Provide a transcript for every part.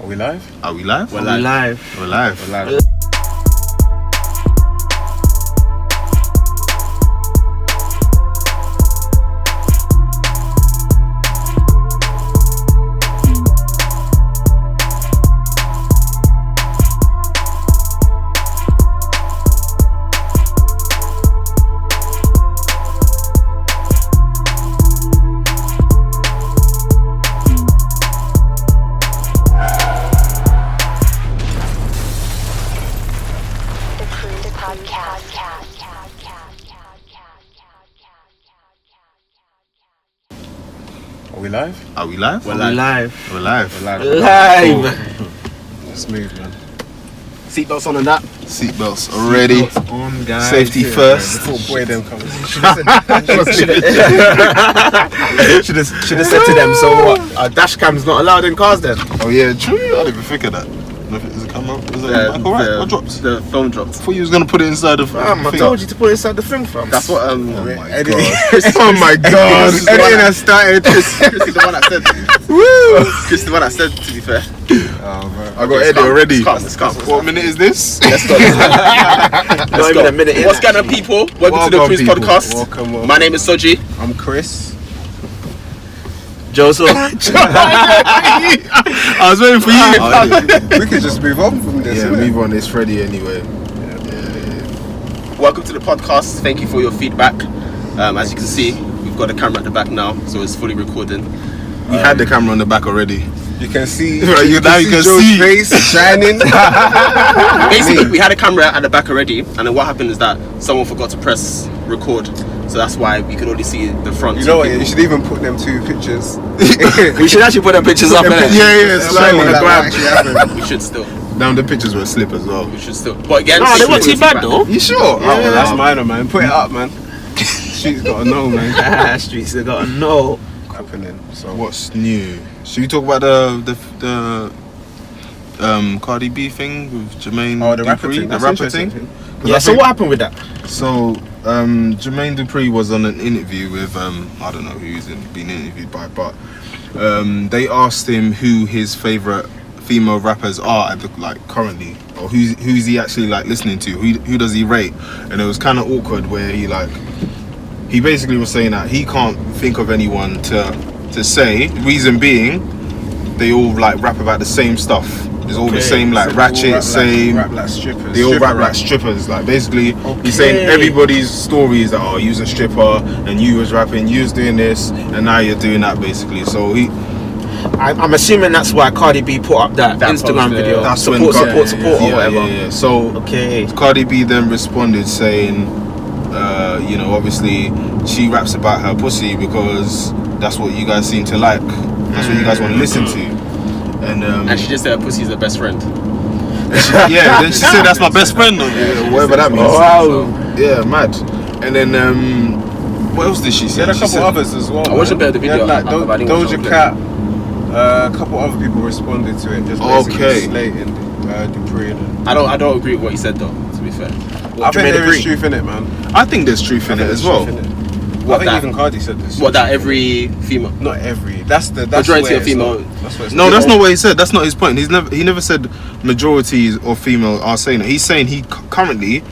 Are we live? Are we live? We're live. We're live. We're live. Are we live? Are we live? We're live. We're live. We're live. Live. Smooth, man. Seatbelts on and that. Seatbelts already. Seatbelts on, guys. Safety first. Before boy them comes. Should have said to them, so what? Our dash cam's not allowed in cars then? Oh yeah, true. I didn't even think of that. Is it camera? Is it mic alright? What dropped? The phone dropped. I thought you was gonna put it inside the I told you to put it inside the thing, fam. That's what Oh my editing. god. Oh my god. Editing has started. Chris is the one that said. Chris is the one that said, to be fair. Oh, man. I got Eddie already. Let's come. What minute is this? Let's go. Not even a minute in. What's going on, people? Welcome to the Cruise people. Podcast. Welcome. My name is Soji. I'm Chris. Joseph. I was waiting for you. We could just move on from this. Yeah, innit? move on. It's Freddie anyway. Welcome to the podcast. Thank you for your feedback. As you can see, we've got the camera at the back now, so it's fully recording. We had the camera on the back already. You can see. Right, now you can Joe's see. face shining. Basically, we had a camera at the back already, and then what happened is that someone forgot to press record, so that's why we could only see the front. You know what? You should even put them two pictures. We should actually put them pictures up, innit? Yeah, slide on the Like gram. what actually happened. We should still. Now the pictures were slip as well. We should still. But again, No, they weren't too bad though. You sure? Oh, well, that's minor, man. Put it up, man. Streets gotta know, man. Streets have got to know. Happening. So What's new? Should we talk about the Cardi B thing with Jermain Oh, the rapper Dupri? thing. The That's rapper interesting. thing? Yeah, so what happened with that? So Jermain Dupri was on an interview with I don't know who he's been interviewed by, but they asked him who his favourite female rappers are at the, like currently, or who's he actually like listening to? Who does he rate? And it was kind of awkward where he basically was saying that he can't think of anyone to say. Reason being, they all like rap about the same stuff. It's all the same, like ratchet, same. Rap like strippers. They all rap like strippers. Like basically, he's saying everybody's story is that you was a stripper and you was rapping, you was doing this, and now you're doing that basically. So I'm assuming that's why Cardi B put up that Instagram post, video. that's support, when support, or whatever. Yeah. So Okay. Cardi B then responded saying, obviously she raps about her pussy because that's what you guys seem to like. That's what you guys want to listen to. And she just said her pussy's her best friend. Yeah, then she said that's my best friend, whatever that means. Wow. Yeah, mad. And then what else did she say? There had a She couple said- others as well. I watched a bit of the video. Like I didn't watch the whole Doja thing. Cat. A couple other people responded to it. Just basically Okay. slating Dupri. I don't agree with what he said though. To be fair. I Jermain think there is Dupri? truth in it, man. I think there's truth in it as well. I What, think that- even Cardi said this. What, that every female? Not every. That's Majority where of it's female- not- That's where it's No, that's not what he said. That's not his point. He never said majorities of female are saying it. He's saying currently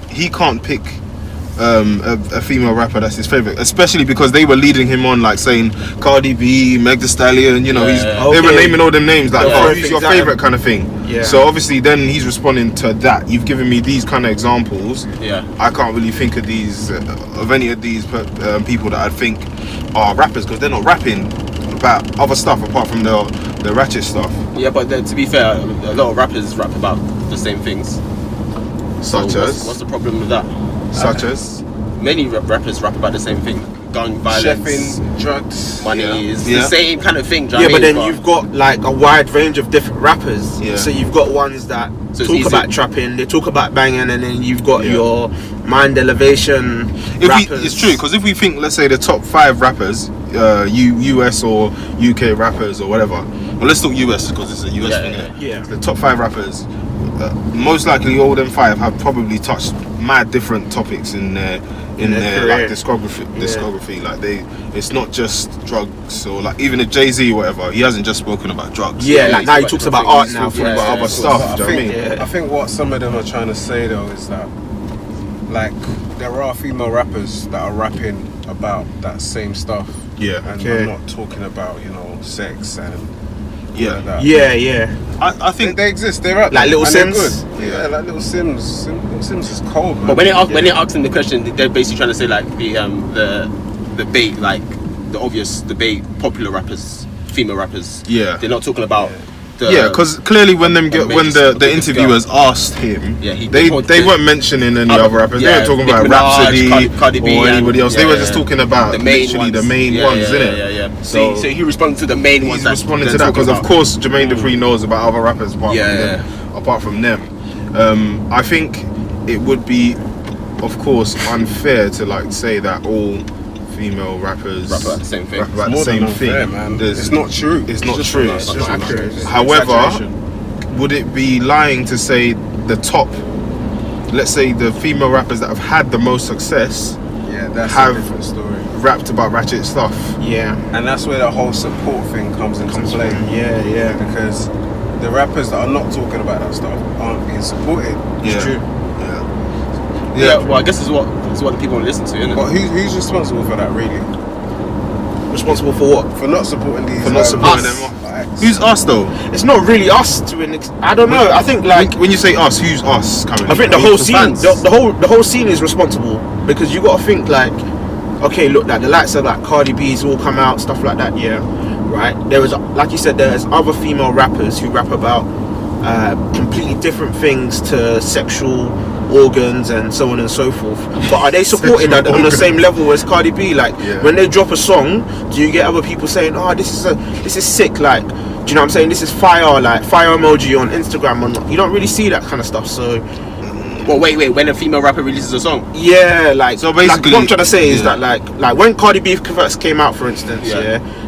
he can't pick a female rapper that's his favorite, especially because they were leading him on like saying Cardi B, Meg Thee Stallion. You know, they were naming all them names like, Yeah. who's your favorite kind of thing. Yeah. So obviously then he's responding to that. You've given me these kind of examples. Yeah. I can't really think of any of these people that I think are rappers because they're not rapping about other stuff apart from the ratchet stuff. Yeah, but then, to be fair, a lot of rappers rap about the same things. Such So as what's the problem with that? Many rappers rap about the same thing: gun violence, Chefing, drugs, money. Is Yeah. the same kind of thing. do you Yeah, know but what I then mean? you've got like a wide range of different rappers. Yeah. So you've got ones that So it's talk easy. about trapping, they talk about banging, and then you've got your mind elevation rappers. It's true because if we think, let's say the top 5 rappers, US or UK rappers or whatever. Well, let's talk US because it's a US thing. Innit? Yeah. The top 5 rappers, most likely all them 5 have probably touched mad different topics in their career. like discography. Like it's not just drugs, or like even if Jay-Z or whatever, he hasn't just spoken about drugs. Yeah, like now he talks about art now, talking about other stuff. Do you know what I mean? I think what some of them are trying to say though is that, like, there are female rappers that are rapping about that same stuff. Yeah. And they're not talking about, you know, sex and Yeah. that. Yeah. I think they exist. They're out like there, Little and they're Sims. good. Yeah, like Little Sims. Little Sims is cold, man. But when they ask them the question, they're basically trying to say like the bait, like the obvious debate, popular rappers, female rappers. Yeah. They're not talking about. Because clearly when the interviewers asked him, they weren't mentioning any other rappers. They weren't talking about Rhapsody Cardi B or anybody else. They were just yeah. talking about The main literally ones. the main Yeah, ones, yeah, innit? yeah. So he responded to the main ones. He's responding to that because of course Jermain Dupri knows about other rappers apart from them. I think it would be, of course, unfair to like say that all female rappers rap about the same thing. rap about the same thing. Man. It's not true. It's not true. It's just accurate. However, would it be lying to say the top, let's say the female rappers that have had the most success, that's have a different story. rapped about ratchet stuff? Yeah. And that's where the whole support thing comes into play. Yeah. Because the rappers that are not talking about that stuff aren't being supported. It's true. Yeah, well, I guess it's what the people want to listen to, isn't it? But who's responsible for that, really? Responsible for what? For not supporting these. For not supporting us. them. acts. Who's us though? It's not really us to an I don't know. I think like When you say us, who's us currently? I think the whole The scene, fans. the whole scene is responsible because you got to think like, okay, look, like the likes of like Cardi B's all come out, stuff like that, yeah, right. There is, like you said, there's other female rappers who rap about completely different things to sexual organs and so on and so forth. But are they supported on the same level as Cardi B? Like when they drop a song, do you get other people saying, "Oh, this is sick"? Like, do you know what I'm saying? This is fire, like fire emoji on Instagram, and you don't really see that kind of stuff. So. Well, wait. When a female rapper releases a song, Yeah, like so basically, like, what I'm trying to say is that like when Cardi B first came out, for instance,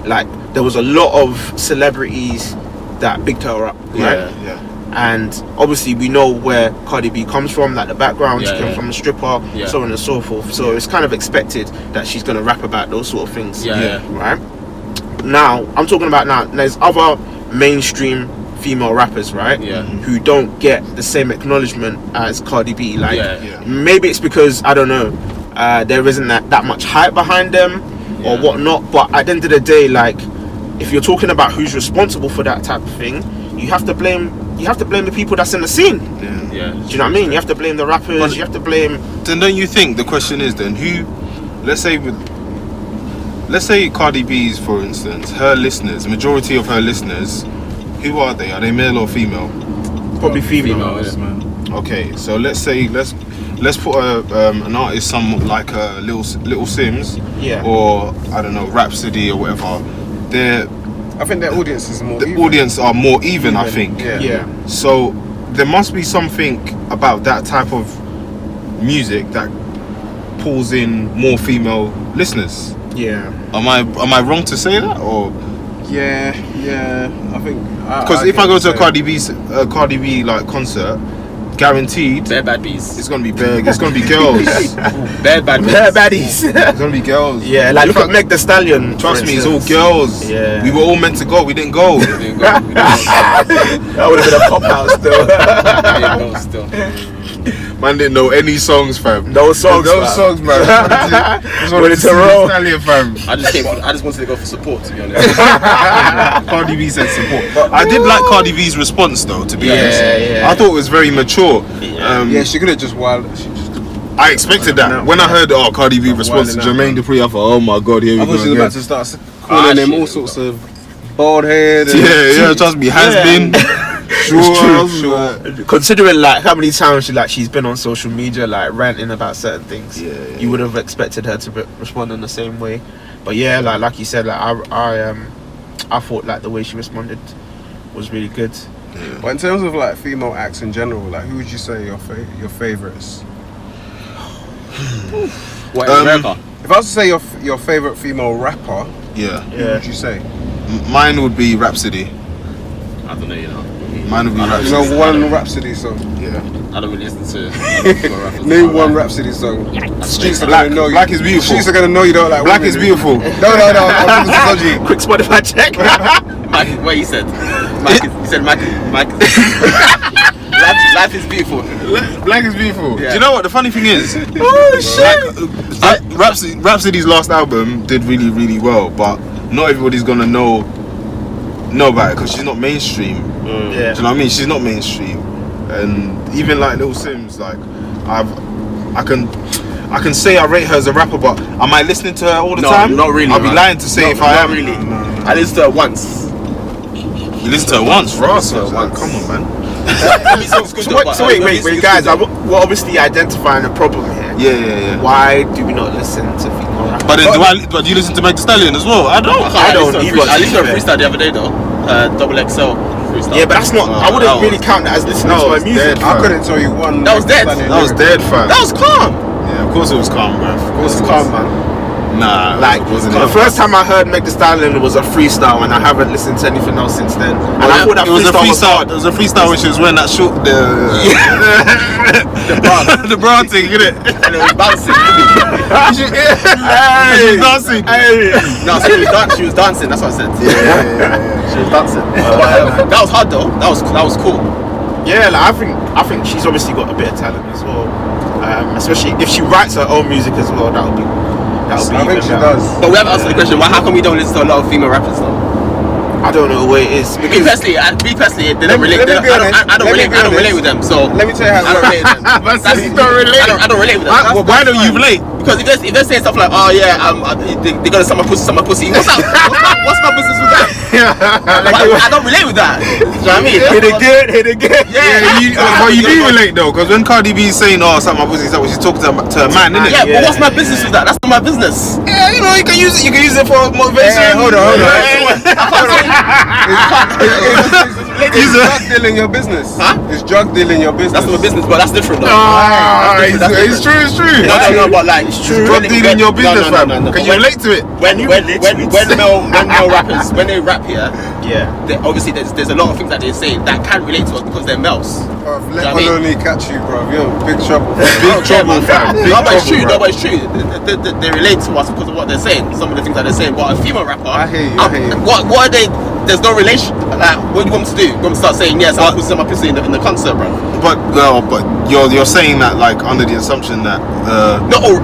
like there was a lot of celebrities that bigged her up, right? Yeah. And obviously we know where Cardi B comes from, like the background, she came from a stripper, so on and so forth. So it's kind of expected that she's gonna rap about those sort of things. Right? Now, I'm talking about there's other mainstream female rappers, right? Who don't get the same acknowledgement as Cardi B. Like maybe it's because I don't know, there isn't that much hype behind them or whatnot. But at the end of the day, like if you're talking about who's responsible for that type of thing, you have to blame the people that's in the scene. Do you know what I mean? You have to blame the rappers. But you have to blame. Then don't you think the question is then who? Let's say Cardi B's, for instance, her listeners, majority of her listeners, who are they? Are they male or female? Probably female. man. Okay, so let's say let's put an artist, some like a Little Sims, or I don't know, Rhapsody or whatever. I think their audience is more. The audience are more even, I think. Yeah. So there must be something about that type of music that pulls in more female listeners. Yeah. Am I wrong to say that, or? Yeah. I think Because if I go to a Cardi B like concert, guaranteed bare bad bees. it's gonna be big. It's gonna be girls. Bare bad bees. Bare baddies. It's gonna be girls. Yeah, like look at Meg Thee Stallion. Trust for me, it's all instance. girls. Yeah. We were all meant to go. We didn't go. That would have been a pop out still. Man didn't know any songs, fam. Those songs, man. Just wanted to see roll. Stallion, fam. I just wanted to go for support, to be honest. Cardi B said support. I did like Cardi B's response though, to be honest. Yeah. I thought it was very mature. she could have just wild. I expected that. When I heard Cardi B response to Jermain Dupri, I thought, oh my god, here we I go thought she was again. about to start calling him all sorts of bald head. Yeah, trust me, has been. Sure. Considering like how many times she's been on social media like ranting about certain things, you would have expected her to respond in the same way. But yeah, like you said, like I thought like the way she responded was really good. But in terms of like female acts in general, like who would you say your favorites? What in America? If I was to say your favorite female rapper, who would you say? Mine would be Rhapsody. I don't know, you know. Mine would be Rhapsody. You know one Rhapsody song? Yeah. I don't really listen to rappers. Name one Rhapsody song. Streets are gonna know you. Black is beautiful. Streets are gonna know you don't like Black women, is dude. beautiful. No. I'm dodgy. Quick Spotify check. What you said? You said Mike. Life is beautiful. Black is beautiful. Yeah. Do you know what the funny thing is? Oh shit! Rhapsody's last album did really, really well, but not everybody's gonna know about it because she's not mainstream. Yeah. Do you know what I mean? She's not mainstream, and even like Lil Sims, like I can say I rate her as a rapper, but am I listening to her all the time? Not really. I'll be lying to say if I am. Really. I listened to her once. You listen to her once, Ross. to her once. Come on, man. So wait, guys. We're obviously identifying a problem here. Yeah. Why do we not listen to female rappers? But then, do you listen to Meg Thee Stallion as well? I don't. I don't either. I listened to a freestyle the other day though. Double XL freestyle. Yeah, but that's not. I wouldn't really count that as listening to my music. I couldn't tell you one. That was dead. That was dead, fam. That was calm. Yeah, of course it was calm, bro. Of course It was calm, man. Nah, Like wasn't the first time I heard Meg Thee Stallion was a freestyle, and I hahaven't listened to anything else since then. And I thought that it was a freestyle. hard. It was a freestyle when she was wearing that short, the bra thing, innit? And it was bouncing. She was dancing. No, she was dancing. That's what I said. Yeah. She was dancing. But, that was hard though. That was cool. Yeah, like I think she's obviously got a bit of talent as well. Especially if she writes her own music as well, that would be. I think she does. But we haven't answered the question. How come we don't listen to a lot of female rappers though? I don't know what it is. Me personally, they don't relate. I don't relate with them. So let me tell you how I don't relate with them. I don't relate with them. Well, why don't you relate? Because if they're saying stuff like, oh yeah, they're gonna suck my pussy. What's that? What's my business with that? I don't relate with that. Do you know what I mean? Hit it good. Well, you do relate though, because when Cardi B is saying, "Oh, suck my pussy," is that what she's talking to a man, innit? Yeah, but what's my business with that? That's not my business. Yeah, you know, you can use it for motivation. Hold on. Is drug dealing your business? Huh? Is drug dealing your business? That's not my business, but that's different though. It's true. No, but like It's true. Drug dealing your business, fam. Can you relate to it? When male rappers when they rap here, obviously there's a lot of things that they say that can relate to us because they're males. Let only catch you, bro. You're in big trouble. Big trouble, fam. No, but it's true. They relate to us because of what they're saying. Some of the things that they're saying. But a female rapper, I hear you. What are they? There's no relation. Like, what do you want me to do? You want me to start saying yes? I'll put some pussy in the concert, bro. But you're saying that like under the assumption that not all.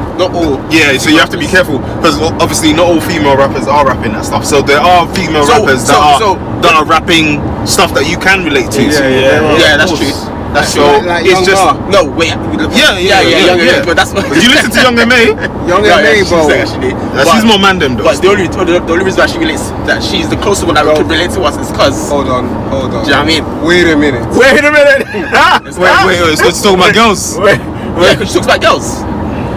Yeah, so you have to be careful because obviously not all female rappers are rapping that stuff. So there are female rappers that are rapping stuff that you can relate to. Yeah, that's true. That's so true. Like it's just no wait. Yeah. But that's not. You listen to Young M.A. Bro. Actually, She's more man them though. But the only reason why she relates, that she's the closest one that could relate to us is because. Hold on. Do you know what I mean? Wait a minute. Wait. So she's talking about girls. Yeah, because she talks about girls.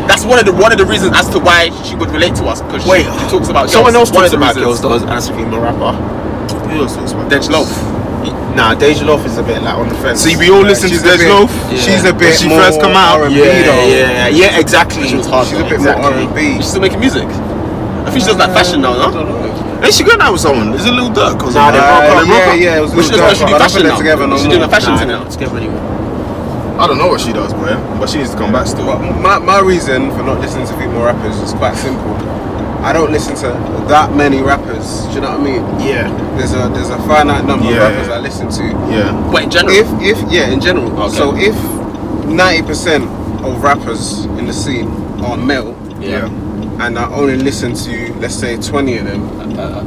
That's one of the reasons as to why she would relate to us, because she talks about girls. Someone else talks about girls though, and that's a female rapper. Who else talks about Dej Loaf. Nah, Deja Loaf is a bit like on the fence. See, we all listen to Dej Loaf. She's a bit she more first come out. R&B Yeah, exactly. She was hard. She's a bit more R&B. She's still making music. I think she does like fashion now, no? Is she going out with someone? Is it Lil Durk? Nah, they broke up. Yeah, it was But she does fashion now. She's doing a fashion thing now. Together anymore. I don't know what she does, bro, but she needs to come back still. But my reason for not listening to female rappers is quite simple. I don't listen to that many rappers. Do you know what I mean? Yeah. There's a finite number of rappers I listen to. Yeah. What, in general? In general. Okay. So if 90% of rappers in the scene are male, and I only listen to, let's say, 20 of them,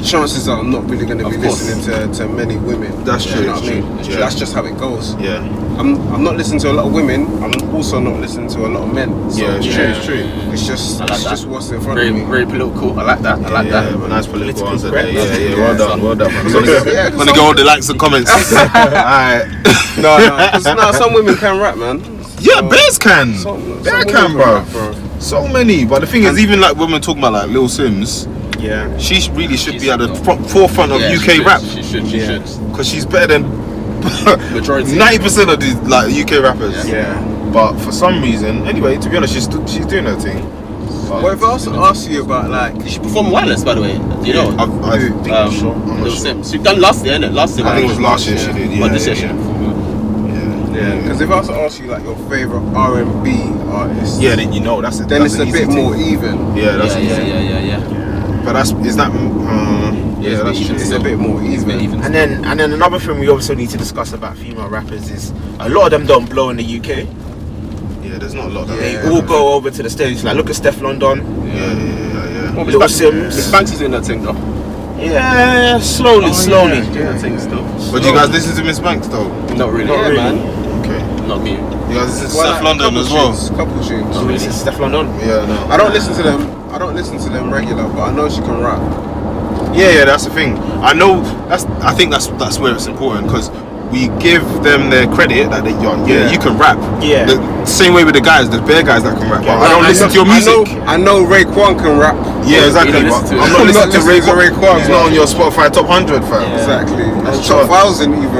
chances are I'm not really going to be listening to many women. That's true. You know what I mean? That's just how it goes. Yeah. I'm not listening to a lot of women. I'm also not listening to a lot of men. So It's true. It's just what's in front of me. Very political. I like that. Yeah, but nice political answer there. correct. Yeah. Well done. I'm Yeah, gonna go all the likes and comments. Alright. No, some women can rap, man. Yeah, Bears can. Bear can, bro. rap, bro. So many. But the thing is, even like when we're talking about like Lil Sims, Yeah. she really should be at the forefront of UK rap. She should. Because she's better than Majority. 90% of the like UK rappers. Yeah. But for some reason, anyway, to be honest, she's doing her thing. What if I also ask you about like? You should perform wireless, by the way. Do you know? I think I'm sure. I'm not sure. So you've done last year, innit? Last year. I think it was last year she did. Yeah. But this year she did. Yeah. Because if I was to ask you like your favorite R&B artist, Yeah, then you know that's then that's it's a bit more even. Yeah, that's easy. Yeah. But that's is that. Yeah, that's true. It's a bit more even. And then another thing we also need to discuss about female rappers is a lot of them don't blow in the UK. Yeah, there's not a lot. They all go over to the States. Like look at Steph London. Yeah. Well, Little Sims. Miss Banks is in that thing though. Yeah, slowly. Doing that thing still. But do you guys listen to Miss Banks though? Not really. Not really. man. Okay. Not me. You guys listen to Well, Steph like, London as well? Couple tunes. Not really. Steph London. Yeah, no. I don't listen to them. I don't listen to them regular, but I know she can rap. Yeah, that's the thing. I know. I think that's where it's important because we give them their credit that you can rap. Yeah. The same way with the guys, the bare guys that can rap. But I don't listen to your music. I know Raekwon can rap. Yeah, exactly. You don't But listen to I'm it. not listening to Raekwon. He's not on your Spotify top 100, fam. Exactly. I'm Top sure. 1,000 even.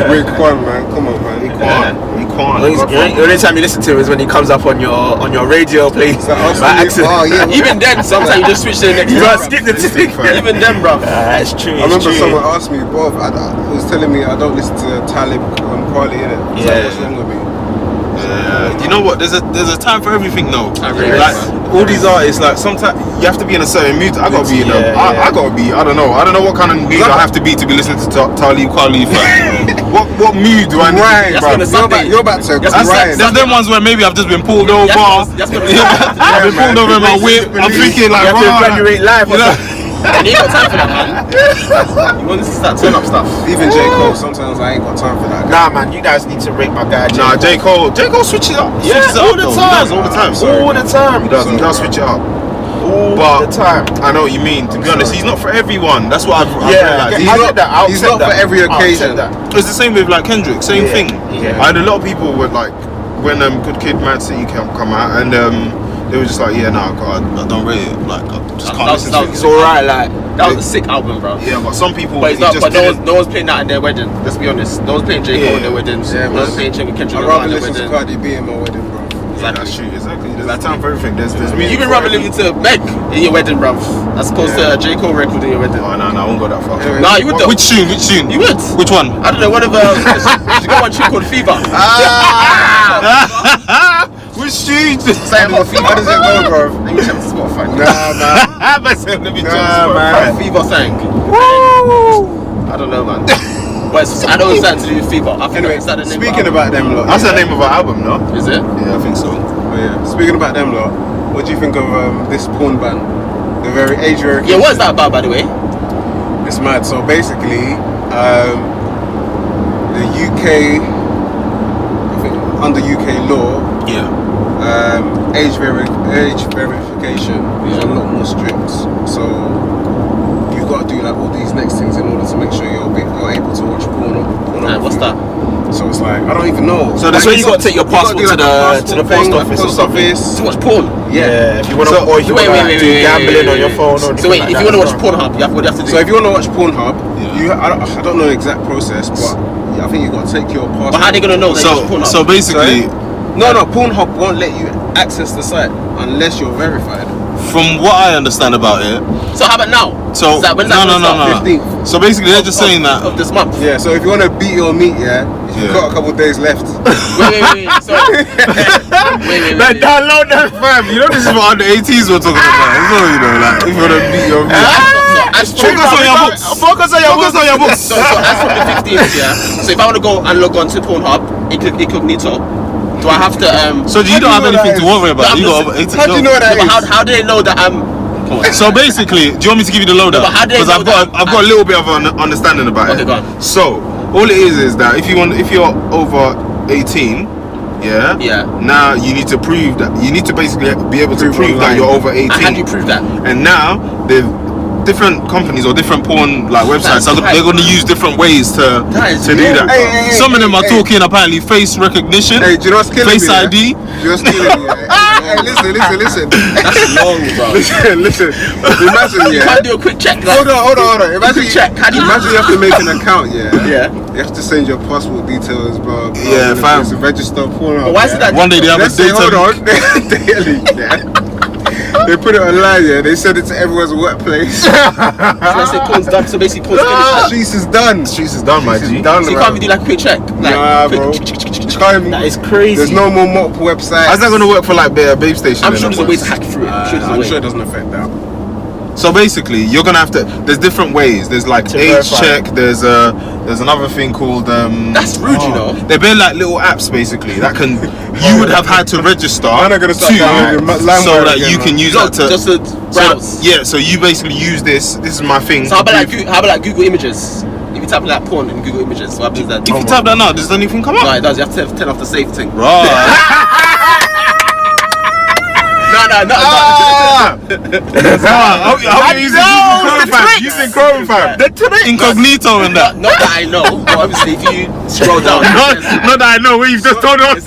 Raekwon, man. Come on, man. He can't. The only time you listen to him is when he comes up on your radio play It's like, by accident. oh, yeah. Even then, sometimes you just switch to the next. You track. gotta skip the thing. Even then, bro. That's true. I remember someone asked me, bro, he was telling me I don't listen to Talib Kweli, innit? It's like, what's wrong with me? You know what? There's a time for everything, though. I really Like all these artists, like sometimes you have to be in a certain mood. I gotta be in I gotta be. I don't know what kind of mood I have to be listening to Talib Kweli. What mood do I need Ryan, to be, bro. bro? You're about to That's Ryan. them ones where maybe I've just been pulled over. I've been pulled over in my whip. I'm thinking like, you have to evaluate life. you know? And you ain't got time for that, man. You want to start turn up stuff. Even J. Cole, sometimes I ain't got time for that. Nah, man, you guys need to rate my guy. Nah, J. Cole switches it up. Yeah, Switches it all up, the though. time. He does all the time. Sorry. All the time. He does switch it up. All But the time. I know what you mean. To be honest, he's not for everyone. That's what I've realized. He's not for every occasion. It's the same with like Kendrick. Same thing. Yeah. I had a lot of people would like when Good Kid, Mad City come out, and they were just like, yeah, nah, God, I don't rate it. Like, I just can't listen to it. It's alright, like that was a sick album, bro. Yeah, but some people, But, it's not, just but no one's playing that at their wedding. Let's be honest. No one's playing J. Cole at their weddings. Yeah, no one's playing Kendrick I'd Lamar rather at their listen to wedding. Cardi B in my wedding, bro. That's true. Exactly. There's a time for everything. There's music. You've been for rather listening to Meg in your wedding, bruv, as opposed to a J. Cole record in your wedding. Oh, no, I won't go that far. Nah, you would though. Which tune? You would. Which one? I don't know, one of she got one tune called Fever. Which tune? How does it go, bro? Let me check the Spotify. Nah, man. Let me check Nah, this man. Fever sang. I don't know, man. But I know it's something to do with Fever. I think Anyway, it's that the name speaking of about them lot. That's the name of our album, no? Is it? Yeah, I think so. Oh, yeah. Speaking about them lot, what do you think of this porn ban? The very age verification. Yeah, what is that about, by the way? It's mad. So basically, the UK, I think under UK law, age verification is a lot more strict. So you've got to do like all these next things in order to make sure you're able to watch porn. What's that? So it's like I don't even know. So that's where you got to take your passport to the post office or something. To watch porn? Yeah, if you want to, or if you want to do gambling on your phone. So wait, if you want to watch Pornhub, what do you have to do? So if you want to watch Pornhub, I don't know the exact process, but I think you got to take your passport. But how are they gonna know that you watch Pornhub? So basically, no, Pornhub won't let you access the site unless you're verified. from what I understand about it, So how about now? so When's that no. 15th. So basically, they're just saying that. Of this month. Yeah, so if you want to beat your meat, you've got a couple of days left. Wait. So, wait. Man, download that, fam. You know this is what under 18s we're talking about. So you know, like if you want to beat your meat. Focus on your books. So as from the 15th, so if I want to go and log on to Pornhub, incognito, do I have to So you don't have anything to worry about. You got over 18. How do you know that is? How do they know that I'm? So basically, do you want me to give you the lowdown? No, but how do they Because know I've got a little bit of an understanding about it. Okay, go on. So all it is that if you're over 18, now you need to prove that you need to basically be able to prove that you're over 18. And how do you prove that? And now they've different companies or different porn like websites, they're going to use different ways to do that. Some of them are talking apparently face recognition. Hey, do you know what's killing face me? ID. Do you know what's killing me? Hey, listen. That's long, bro. listen. Imagine, You can't do a quick check. Like, hold on. Imagine you have to make an account, Yeah. You have to send your passport details, bro. Yeah, fam. To register porn. But why is it that? One day they have a data. Hold on. Daily, They put it online, They send it to everyone's workplace. So let's say porn's done. So basically, porn's finished. Streets is done. Streets is done, my G. So you can't even do like a quick check. Like, Nah, quick, bro. That is crazy. There's no more mock websites. How's that going to work for like Babe Station? I'm sure there's a way to hack through it. I'm sure it doesn't affect that. So basically, you're gonna have to. There's different ways. There's like To age verify. check. There's another thing called. That's rude, you know. They're bare like little apps basically that can. You would have had to register I'm not gonna start downloading to LimeWire so that again, you man. can use that to. Just to browse. Yeah, so you basically use this. This is my thing. So how about like Google Images? If you type like porn in Google Images, what happens then? If you type that now, does anything come No, up? it does. You have to turn off the save thing. Right. No. How you using Chrome, fam? Incognito and that. Not that I know, but obviously if you scroll down, Not that I know. What you've just told us.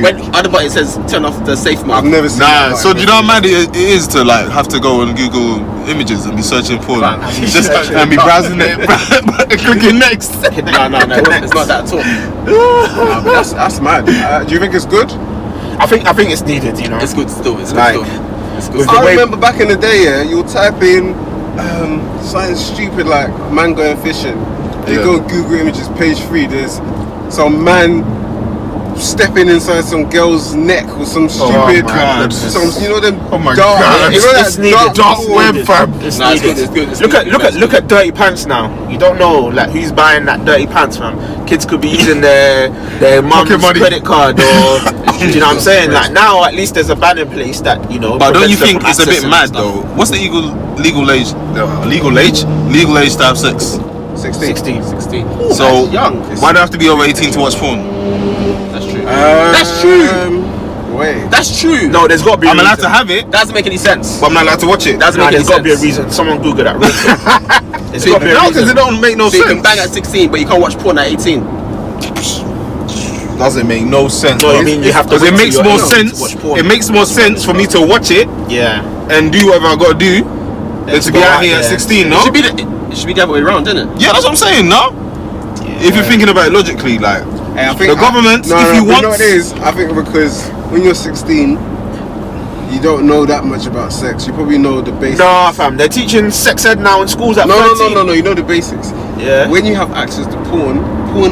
When other button says turn off the safe mode. I've never seen Nah, that. so do you know how mad it is to like have to go and Google Images and be searching porn, just and be browsing it, clicking next. No, it's not that at all. Nah, but that's mad. Do you think it's good? I think it's needed, you know. It's good still. It's good Like, still. It's good. with Still. I way- remember back in the day, you'll type in something stupid like man going fishing. You Yeah. go Google Images, page 3. There's some man stepping inside some girl's neck or some stupid, God. you know them. Oh my dark, God. you know that It's needed. dark It's web, needed. fam. It's Nah, it's needed. good. It's good. It's Look at dirty pants now. You don't know like who's buying that dirty pants, fam. Kids could be using their mum's Pocket money. credit card or do you know what I'm saying? Like now at least there's a ban in place that you know. But don't you prevents them think from it's a bit accessing mad stuff. though? What's the legal age? Legal age to have sex. 16. 16. So That's young. why do I have to be over 18 to watch porn? That's true. That's true. Wait. That's true. No, there's got to be. I'm a allowed reason. to have it, Doesn't make any sense. but I'm not allowed to watch it. Doesn't Nah, make any there's got to be a sense. reason. Someone Google that. Real quick. It's So got to be a No, because reason. it don't make no So you can sense. bang at 16, but you can't watch porn at 18. Doesn't make no sense. No, I bro. mean you have to. Because it wait makes till more you're 18 to sense. watch porn. It makes more sense for me to watch it Yeah. and do whatever I gotta do than to be go out out here at there. 16. It No. should be the other way around, isn't it? Yeah, that's what I'm saying. No. If you're thinking about it logically, like Hey, I think the government, no, if no, you but want, you know what it is? I think because when you're 16, you don't know that much about sex. You probably know the basics. Nah, fam. They're teaching sex ed now in schools at 13. No. You know the basics. Yeah. When you have access to porn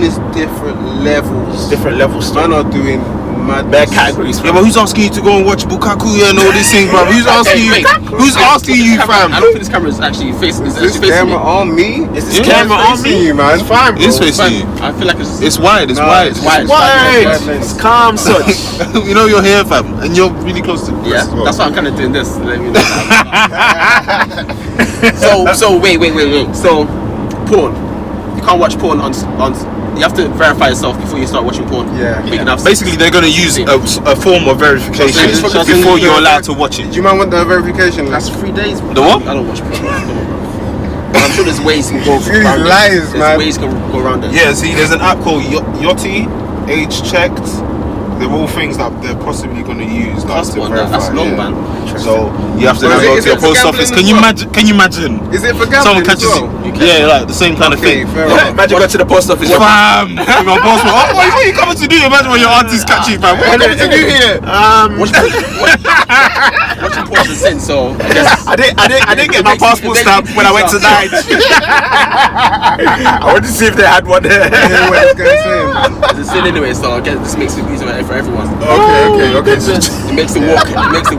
is different levels. Different levels. Man are doing mad Bare categories. yeah, but who's asking you to go and watch Bukaku and all these things, bro? Who's asking you? Wait. Who's asking you, I don't fam? think this camera is actually facing. It's This actually facing camera me. on me? Is this Yeah, camera on facing me? you, man. It's fine, bro. It's facing you. I feel like It's wide. It's Nah, wide. it's wide. Wide. Wide. It's calm, such. You know you're here, fam, and you're really close to. Yeah, as well. that's why I'm kind of doing this. Let me know. So wait. So porn. You can't watch porn on. You have to verify yourself before you start watching porn. Yeah. You can have Basically, they're gonna use a form of verification So before you're allowed to watch Do it. you mind what the verification That's is? 3 days. The what? I don't watch porn. Come on, bro. But I'm sure there's ways you can go These around lies, it. There's man. ways you can go around it. Yeah, see, there's an app called Yachty, age checked. They're all things that they're possibly gonna use like, That's to one. verify. That's long, yeah. man. So you have to So now go is to your it for post gambling office. as Can you well? imagine? Can you imagine? Is it for Someone gambling as catches well? you. Yeah, like the same kind of Okay, thing. fair enough. Imagine go to the post office. Fam, with my passport. Oh, what are you coming to do? Imagine when your aunties catch you, fam. What are you coming to do here? Watching porn is sin, so I guess I didn't get my passport stamp when I went to Nige. I wanted to see if they had one there. Yeah, what this guy's saying. it's a sin anyway. So I guess this makes it easier for everyone. Okay. So It makes it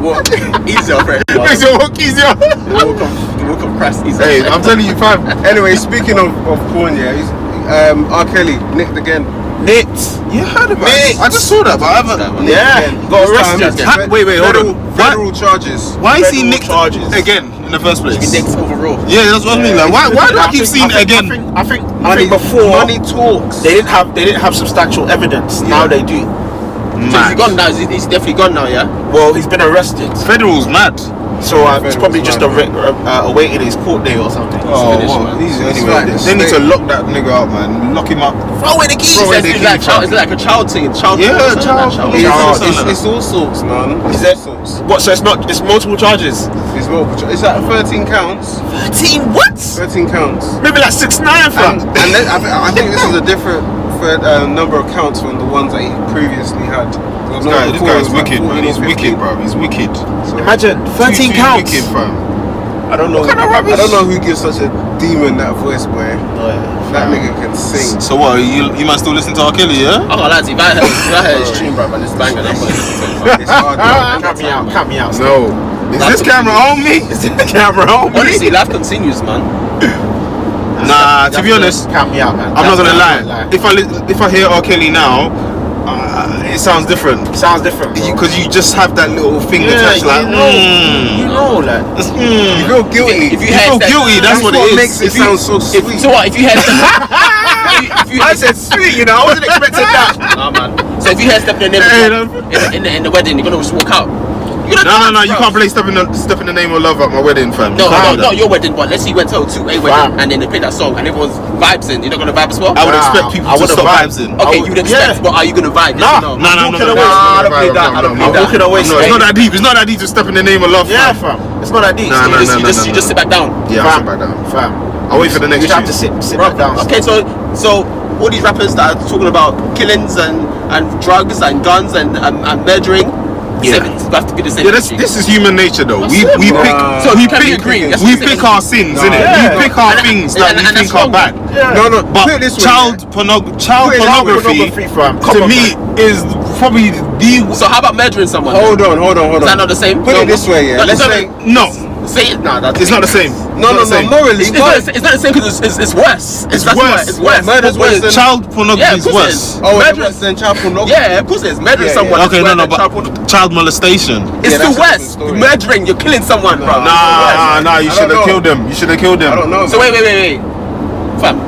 walk easier for everyone. makes your work easier. The walk of Christ easier. Hey, I'm telling you, fam. Anyway, speaking of porn, yeah, he's, R. Kelly nicked again. Knit. You heard about it? I just saw that, but I haven't. Yeah. Got This time, arrested. Wait, hold on. Federal charges. Why is he Federal nicked charges. again in the first place? He nicked overall. Yeah, that's what I mean. Like, why do I keep seeing it again? I think before Money talks. they didn't have substantial evidence. Now they do. So is he gone now? He's definitely gone now, yeah? Well, he's been arrested. Federal's mad. So it's probably just awaiting his court day or something. Oh, finished, well, man. anyway, they need to lock that nigga up, man. Lock him up. Throw away the keys. It's like a child thing. Child. It's all sorts, man. Is that what? So it's multiple charges. It's multiple. It's like 13 counts. 13 what? 13 counts. Maybe like 6-9, fam. And then, I think this is a different number of counts from the ones that he previously had. This guy's wicked, man. He's wicked, bro. He's wicked. So, imagine 13 counts. Wicked, fam. I don't know. I don't know who gives such a demon that voice, boy. That nigga can sing. So what? You might still listen to R. Kelly, yeah? Oh, lads, if I heard his tune, bro, and it's banging, I'm gonna listen to it. It's hard. Count me out. No. Is this camera on me? Is this camera on me? Honestly, life continues, man. Nah, to be honest, count me out, man. I'm not gonna lie. If I hear R. Kelly now, it sounds different. It sounds different, Because you just have that little thing attached, like, you know, like, You feel guilty. If you feel guilty. That's what it is. Makes it sound so sweet. So what? If you had I said sweet, you know, I wasn't expecting that. Nah, man. So if you had stepped in the wedding, you're gonna just walk out. No, you can't play step in the name of love at my wedding, fam. No, not your wedding, but let's say you went to a wedding and then they played that song and everyone's vibes in. You're not gonna vibe as well? I would expect people to stop vibes in. Okay, you would expect, but are you gonna vibe? No. I don't play that. I don't play that. It's not that deep. It's not that deep to step in the name of love, Yeah, fam. fam. It's not that deep. You just sit back down. Yeah, I'll sit back down. Fam. I'll wait for the next You have to tune. sit back down. Okay, so all these rappers that are talking about killings and drugs and guns and murdering. Yeah. Have to be the same. Yeah, this is human nature, though. We pick. So you can agree. We pick our sins, innit? We pick our things that we think are bad. No, But put it this way, child pornography to me is probably the. So how about murdering someone? Hold on. Is that not the same? Put it this way, yeah. Let's say No. say it. Nah, It's not the same. No, morally. It's not the same because it's worse. It's worse. It's worse. Murder's worse than Child pornography is worse. Oh, murder than child pornography. Yeah, of course it is. Murdering someone. Okay, is but child molestation. It's Yeah, still that's a worse. different story. Murdering, you're killing someone, bro. Nah. You should have killed them. I don't know. So wait, fam.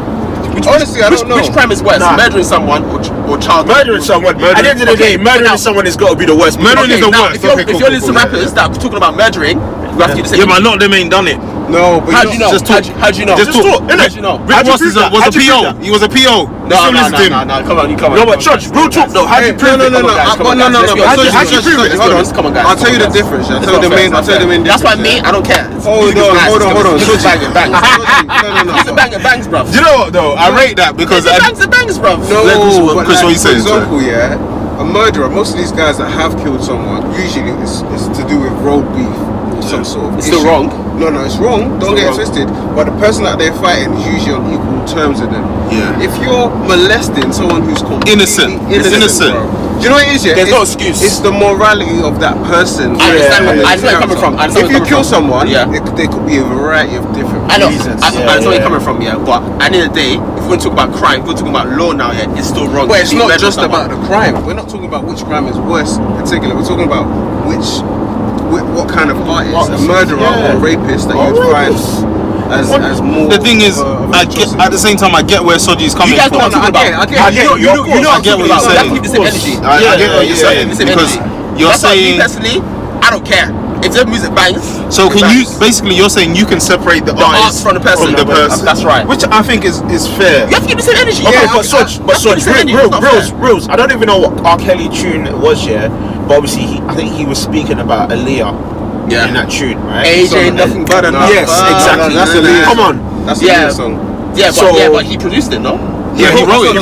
Honestly, I don't know. Which crime is worse, murdering someone or child? Murdering someone. At the end of the day, murdering someone has got to be the worst. Murdering is the worst. If you're listening to rappers that are talking about murdering, you have to do the same. Yeah, but a lot of them ain't done it. No, but How do you know? Just talk. How do you know? Just talk. How do you know? Rick Ross was a PO. He was a PO. No, come on. No, but Church, real talk though. How do you prove it? No. How do you prove it? Hold on. Come on, guys. I'll tell you the difference. I'll tell you the main That's why me, I don't care. Hold on. It's banging bangs. No. It's a banging bangs, bruv. Do you know what though? I rate that because It's a bangs, bruv. No, but Chris, what you saying, for example, yeah, a murderer, most of these guys that have killed someone, usually it's to do with road beef or some sort of It's issue. still wrong. No, it's wrong. Don't get it twisted. But the person that they're fighting is usually on equal terms with them. Yeah. If you're molesting someone who's completely Innocent. It's innocent. bro. Do you know what it is? Yeah? There's no excuse. It's the morality of that person. I understand where you're coming from. If you kill someone, yeah, there could be a variety of different reasons. I know where you're coming from, yeah. But at the end of the day, if we're talking about crime, we're talking about law now, yeah, it's still wrong. But it's not just about the crime. We're not talking about which crime is worse in particular. We're talking about what kind of artist, a murderer or a rapist that you find as more. The thing is, at the same time, I get where Soji's coming You guys from. know what I'm talking about. I get You know I get what you're saying. You have to keep the same energy. I get what you're saying because you're That's why me saying. personally, I don't care. If their music bangs. So can you basically you're saying you can separate the artist from the person. That's right. Which I think is fair. You have to keep the same energy. Okay, but Rose, I don't even know what R. Kelly tune was, yeah. But obviously, I think he was speaking about Aaliyah in that tune, right? Age ain't nothing but enough. Yes, exactly. That's Aaliyah. Come on. That's a song. Yeah, but he produced it, no? Yeah, he wrote it.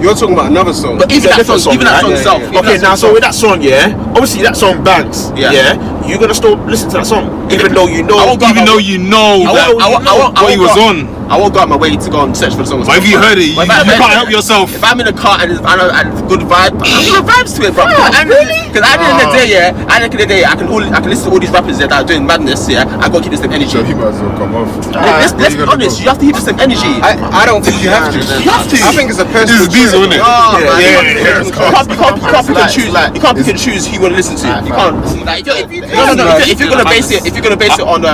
You're talking about another song. But even that song itself. Okay, now so with that song, yeah, obviously that song bangs. Yeah. You're gonna still listen to that song, even though you know what he was on. I won't go out my way to go and search for the song. But if you heard it, you can't help yourself. If I'm in a car and it's good vibe, I'm giving vibes to it, bro. Because at the end of the day, I can listen to all these rappers that are doing madness. Yeah, I gotta keep the same energy. So he might as well come off. Let's be honest. You have to keep the same energy. I don't think you have to. You have to. I think it's a personal This is Diesel, isn't it? You can't pick and choose. You can't pick and choose who you want to listen to. You can't. If you're gonna base it on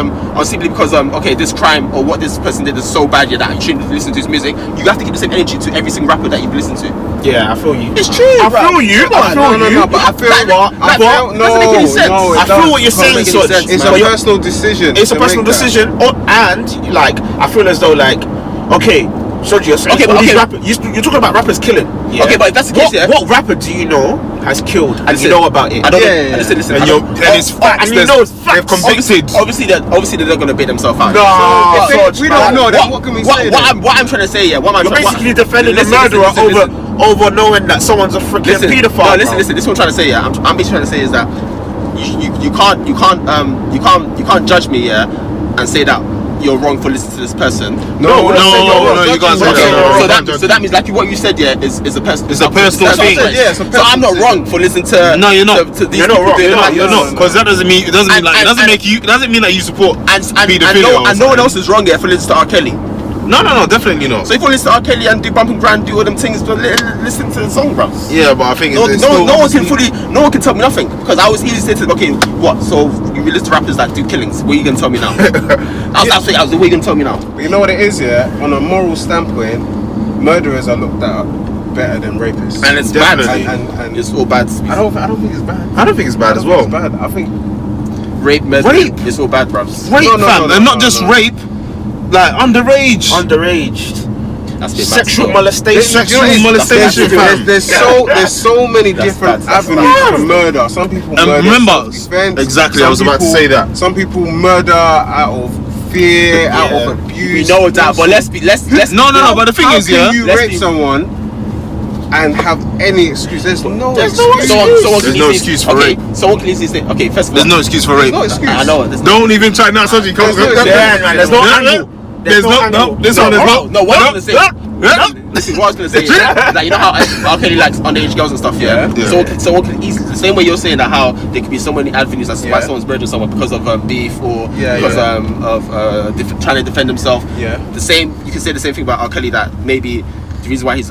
simply because okay, this crime or what this person did is so bad, yeah, that you shouldn't listen to his music. You have to keep the same energy to every single rapper that you listen to. Yeah, I feel you. It's true. I feel you. I feel you. No, but I feel doesn't make any sense. I feel what you're saying, Such. It's a personal decision. It's a personal decision, and like I feel as though like, okay, Soji, you're saying you're talking about rappers killing. Yeah? Okay, but if that's the case, what rapper do you know has killed and you know about it? I don't. Listen. And it's facts. And you know it's facts. They've convicted. Obviously they're not gonna bait themselves out. No, we don't know. Then what can we say? What I'm trying to say, you're basically defending the murderer over knowing that someone's a freaking paedophile. No, listen. This is what I'm trying to say. Yeah, I'm basically trying to say is that you can't judge me, yeah, and say that you're wrong for listening to this person. No, you can't say that. So that means like what you said, yeah, is a personal. It's a personal thing. So I'm not wrong for listening to. No, you're not. You're not wrong. You're not, because that doesn't mean doesn't mean that you support pedophilia. And no one else is wrong here for listening to R. Kelly. No, definitely not. So if you listen to R. Kelly and do bump and grind, do all them things, but listen to the song, bro. Yeah, but I think no one can tell me nothing, because I was easily say to them, okay, what? So you listen to rappers that do killings? What are you gonna tell me now? What are you gonna tell me now? But you know what it is, yeah? On a moral standpoint, murderers are looked at better than rapists. And it's definitely bad. And it's all bad. I don't think it's bad. I don't think it's bad as well. It's bad. I think rape, it's all bad, bro. Rape, fam, and not just rape. Like underage. That's sexual molestation. There's so many different avenues for murder. Some people murder remember, exactly. I was about to say that. Some people murder out of fear, out of abuse. We know that, but let's no. But the thing is, how can you rape someone and have any excuse? There's no excuse for rape. Someone can easily say, okay, first of all, there's no excuse for rape. No excuse. I know. Don't even try now. Something comes. There's no angle. There's no. This one is not. No, what I was gonna say. Listen, what I was gonna say is that you know how R. Kelly likes underage girls and stuff, yeah. Someone can easily, the same way you're saying that how there could be so many avenues as to why someone's murdering someone because of beef or because of trying to defend himself. Yeah. The same, you can say the same thing about R. Kelly, that maybe the reason why he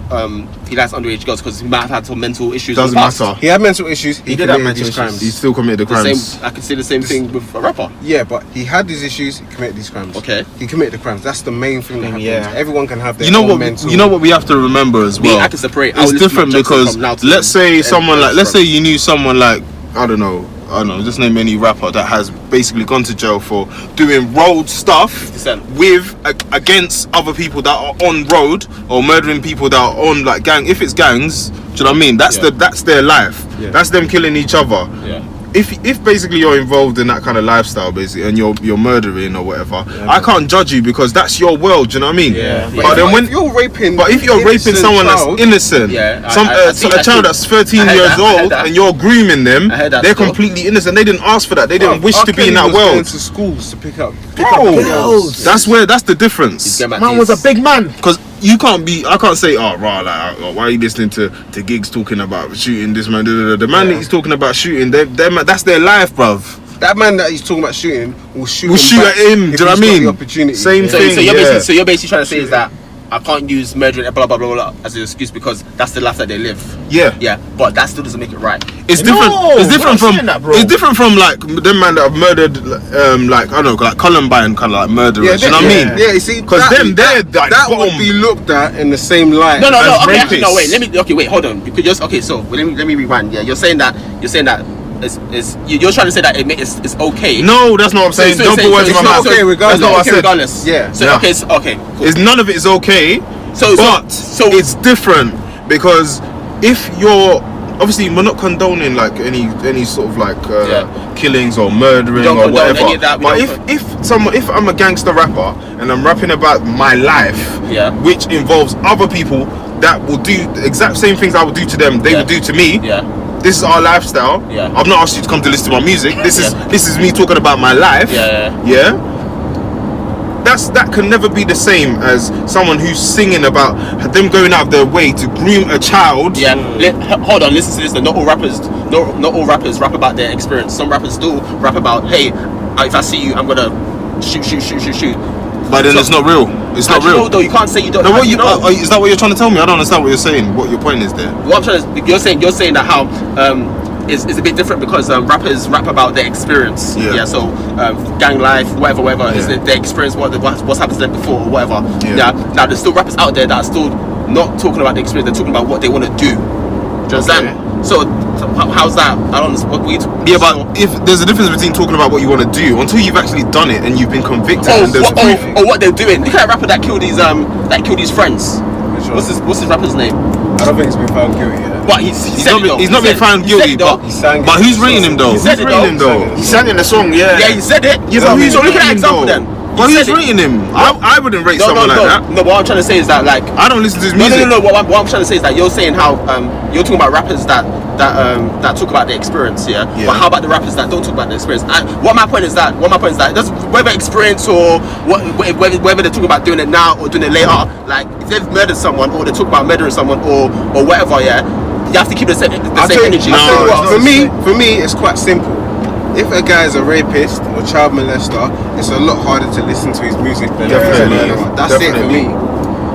likes underage girls because he might have had some mental issues. Doesn't matter. He had mental issues. He did have mental crimes. He still committed the crimes. I can say the same thing with a rapper. Yeah, but he had these issues. He committed these crimes. Okay. He committed the crimes. That's the main thing that happens. Yeah. Everyone can have their own mental. You know what we have to remember as well. I can separate. It's different because let's say you knew someone like I don't know, just name any rapper that has basically gone to jail for doing road stuff with against other people that are on road or murdering people that are on like gang. If it's gangs, do you know what I mean? That's their life. Yeah. That's them killing each other. Yeah. If basically you're involved in that kind of lifestyle basically and you're murdering or whatever, I can't judge you because that's your world, do you know what I mean? Yeah. But then if you're raping someone that's innocent, a child that's 13 years old and you're grooming them, they're completely innocent. They didn't ask for that. They didn't wish to be in that world. Going to schools to pick up girls. That's the difference. Man was a big man. Because I can't say, why are you listening to Gigs talking about shooting this man? The man that he's talking about shooting, that's their life, bruv. That man that he's talking about shooting will shoot at him. Do you know what I mean? Same thing. So you're basically trying to say is that I can't use murdering blah blah blah blah as an excuse because that's the life that they live. Yeah, but that still doesn't make it right. It's different. It's different from like them man that have murdered, like I don't know, like Columbine kind of like murderers. You know what I mean? Yeah, you see, because that would be looked at in the same light. No. Wait, hold on. Because so let me rewind. Yeah, you're saying that you're trying to say that it's okay. No, that's not what I'm saying. Don't put words in my mouth. Okay, regardless. That's not what I said. Regardless. Yeah. So okay, cool. It's none of it is okay. So it's different because if you're obviously we're not condoning like any sort of like killings or murdering or whatever. But if I'm a gangster rapper and I'm rapping about my life, which involves other people that will do the exact same things I would do to them, they will do to me. Yeah. This is our lifestyle. Yeah. I've not asked you to come to listen to my music. This is me talking about my life. Yeah. That can never be the same as someone who's singing about them going out of their way to groom a child. Yeah. Hold on, listen to this. Not all rappers rap about their experience. Some rappers still rap about, hey, if I see you, I'm gonna shoot. But then it's not real. It's not real. Though you can't say you don't. No, is that what you're trying to tell me? I don't understand what you're saying. What your point is there? What I'm trying to, you're saying that how is a bit different because rappers rap about their experience. Yeah. So gang life, whatever is their experience. What's happened to them before or whatever. Yeah. Now there's still rappers out there that are still not talking about the experience. They're talking about what they want to do. Do you understand? So how's that? I don't know. What we but if there's a difference between talking about what you want to do until you've actually done it and you've been convicted. Or what they're doing. Look at that rapper that killed his friends. What's his rapper's name? I don't think he's been found guilty yet. But he's not been found guilty. But who's rating him though? He said it though. He sang in the song, yeah. Yeah, he said it. Yeah, but who's so look at that rating him example though? then. But who's rating him? I wouldn't rate someone like that. No, what I'm trying to say is that like I don't listen to his music. No. What I'm trying to say is that you're saying how you're talking about rappers that talk about the experience, yeah. But how about the rappers that don't talk about the experience? My point is that whether experience or whether they're talking about doing it now or doing it later, like if they've murdered someone or they talk about murdering someone or whatever, yeah, you have to keep the same energy. For me, it's quite simple. If a guy is a rapist or child molester, it's a lot harder to listen to his music than that's it for me.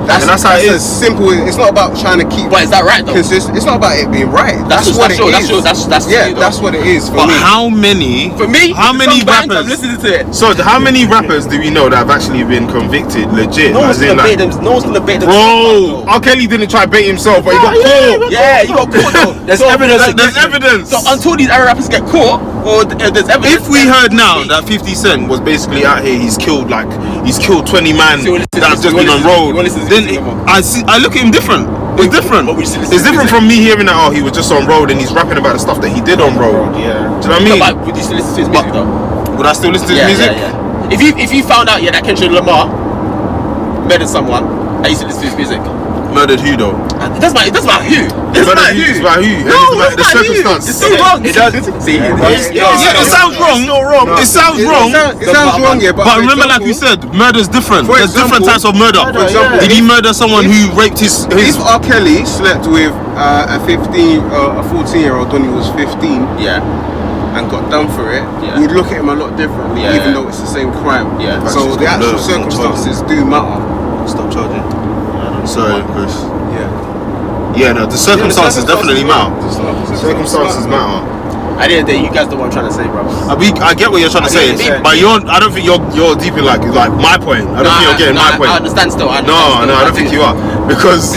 That's how it is. Simple. It's not about trying to keep. But is that right though? It's not about it being right. That's what it is. That's what it is for me. How many? For me, how many rappers? I'm listening to it. So how many rappers do we know that have actually been convicted? Legit. No one's gonna bait them. No one's gonna bait them. Bro, R. Kelly didn't try bait himself, but he got caught. Yeah, he got caught though. There's evidence. There's evidence. So until these other rappers get caught, or there's evidence. If we heard now that 50 Cent was basically out here, he's killed 20 man that's just been on road, then I look at him different. It's different. It's different from me hearing that he was just on road and he's rapping about the stuff that he did on road. Yeah. Do you know what I mean? But would you still listen to his music though? Would I still listen to his music? Yeah. If you found out that Kendrick Lamar murdered someone, I used to listen to his music. Murdered who though? It doesn't matter who. It's about who? No, it's the circumstance. It's still wrong. It does. See, it sounds wrong. It sounds wrong. It sounds wrong, yeah. But remember, like we said, murder's different. There's different types of murder. For example, did he murder someone who raped his? If R. Kelly slept with a 14-year-old when he was 15, and got done for it, we'd look at him a lot differently, even though it's the same crime. So the actual circumstances do matter. Stop charging. Sorry, Chris. Yeah, no, the circumstances definitely matter. Circumstances matter. At the end of the day, you guys know what I'm trying to say, bro. I get what you're trying to say, but I don't think you're deep in like my point. I don't think you're getting my point. I understand still. I don't think you are, because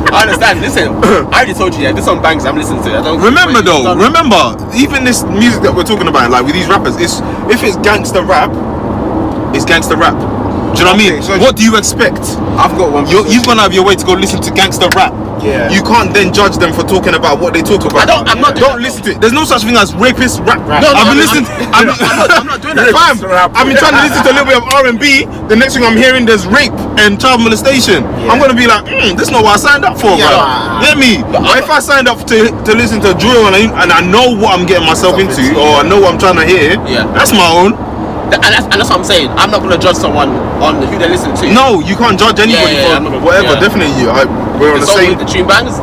I understand. Listen, I already told you, this song bangs. I'm listening to it. Remember, even this music that we're talking about, like with these rappers, if it's gangster rap, it's gangster rap. Do you know what I mean? So what do you expect? I've got one. You've gone out of your way to go listen to gangster rap. Yeah. You can't then judge them for talking about what they talk about. Don't listen to it. There's no such thing as rapist rap. I'm not doing that. I've been trying to listen to a little bit of R&B. The next thing I'm hearing, there's rape and child molestation. I'm gonna be like, this is not what I signed up for, bro. Get me? But if I signed up to listen to drill and I know what I'm getting myself into, or I know what I'm trying to hear, that's my own. And that's what I'm saying. I'm not gonna judge someone on who they listen to. No, you can't judge anybody for whatever. Definitely, we're on the same. The tune bangs.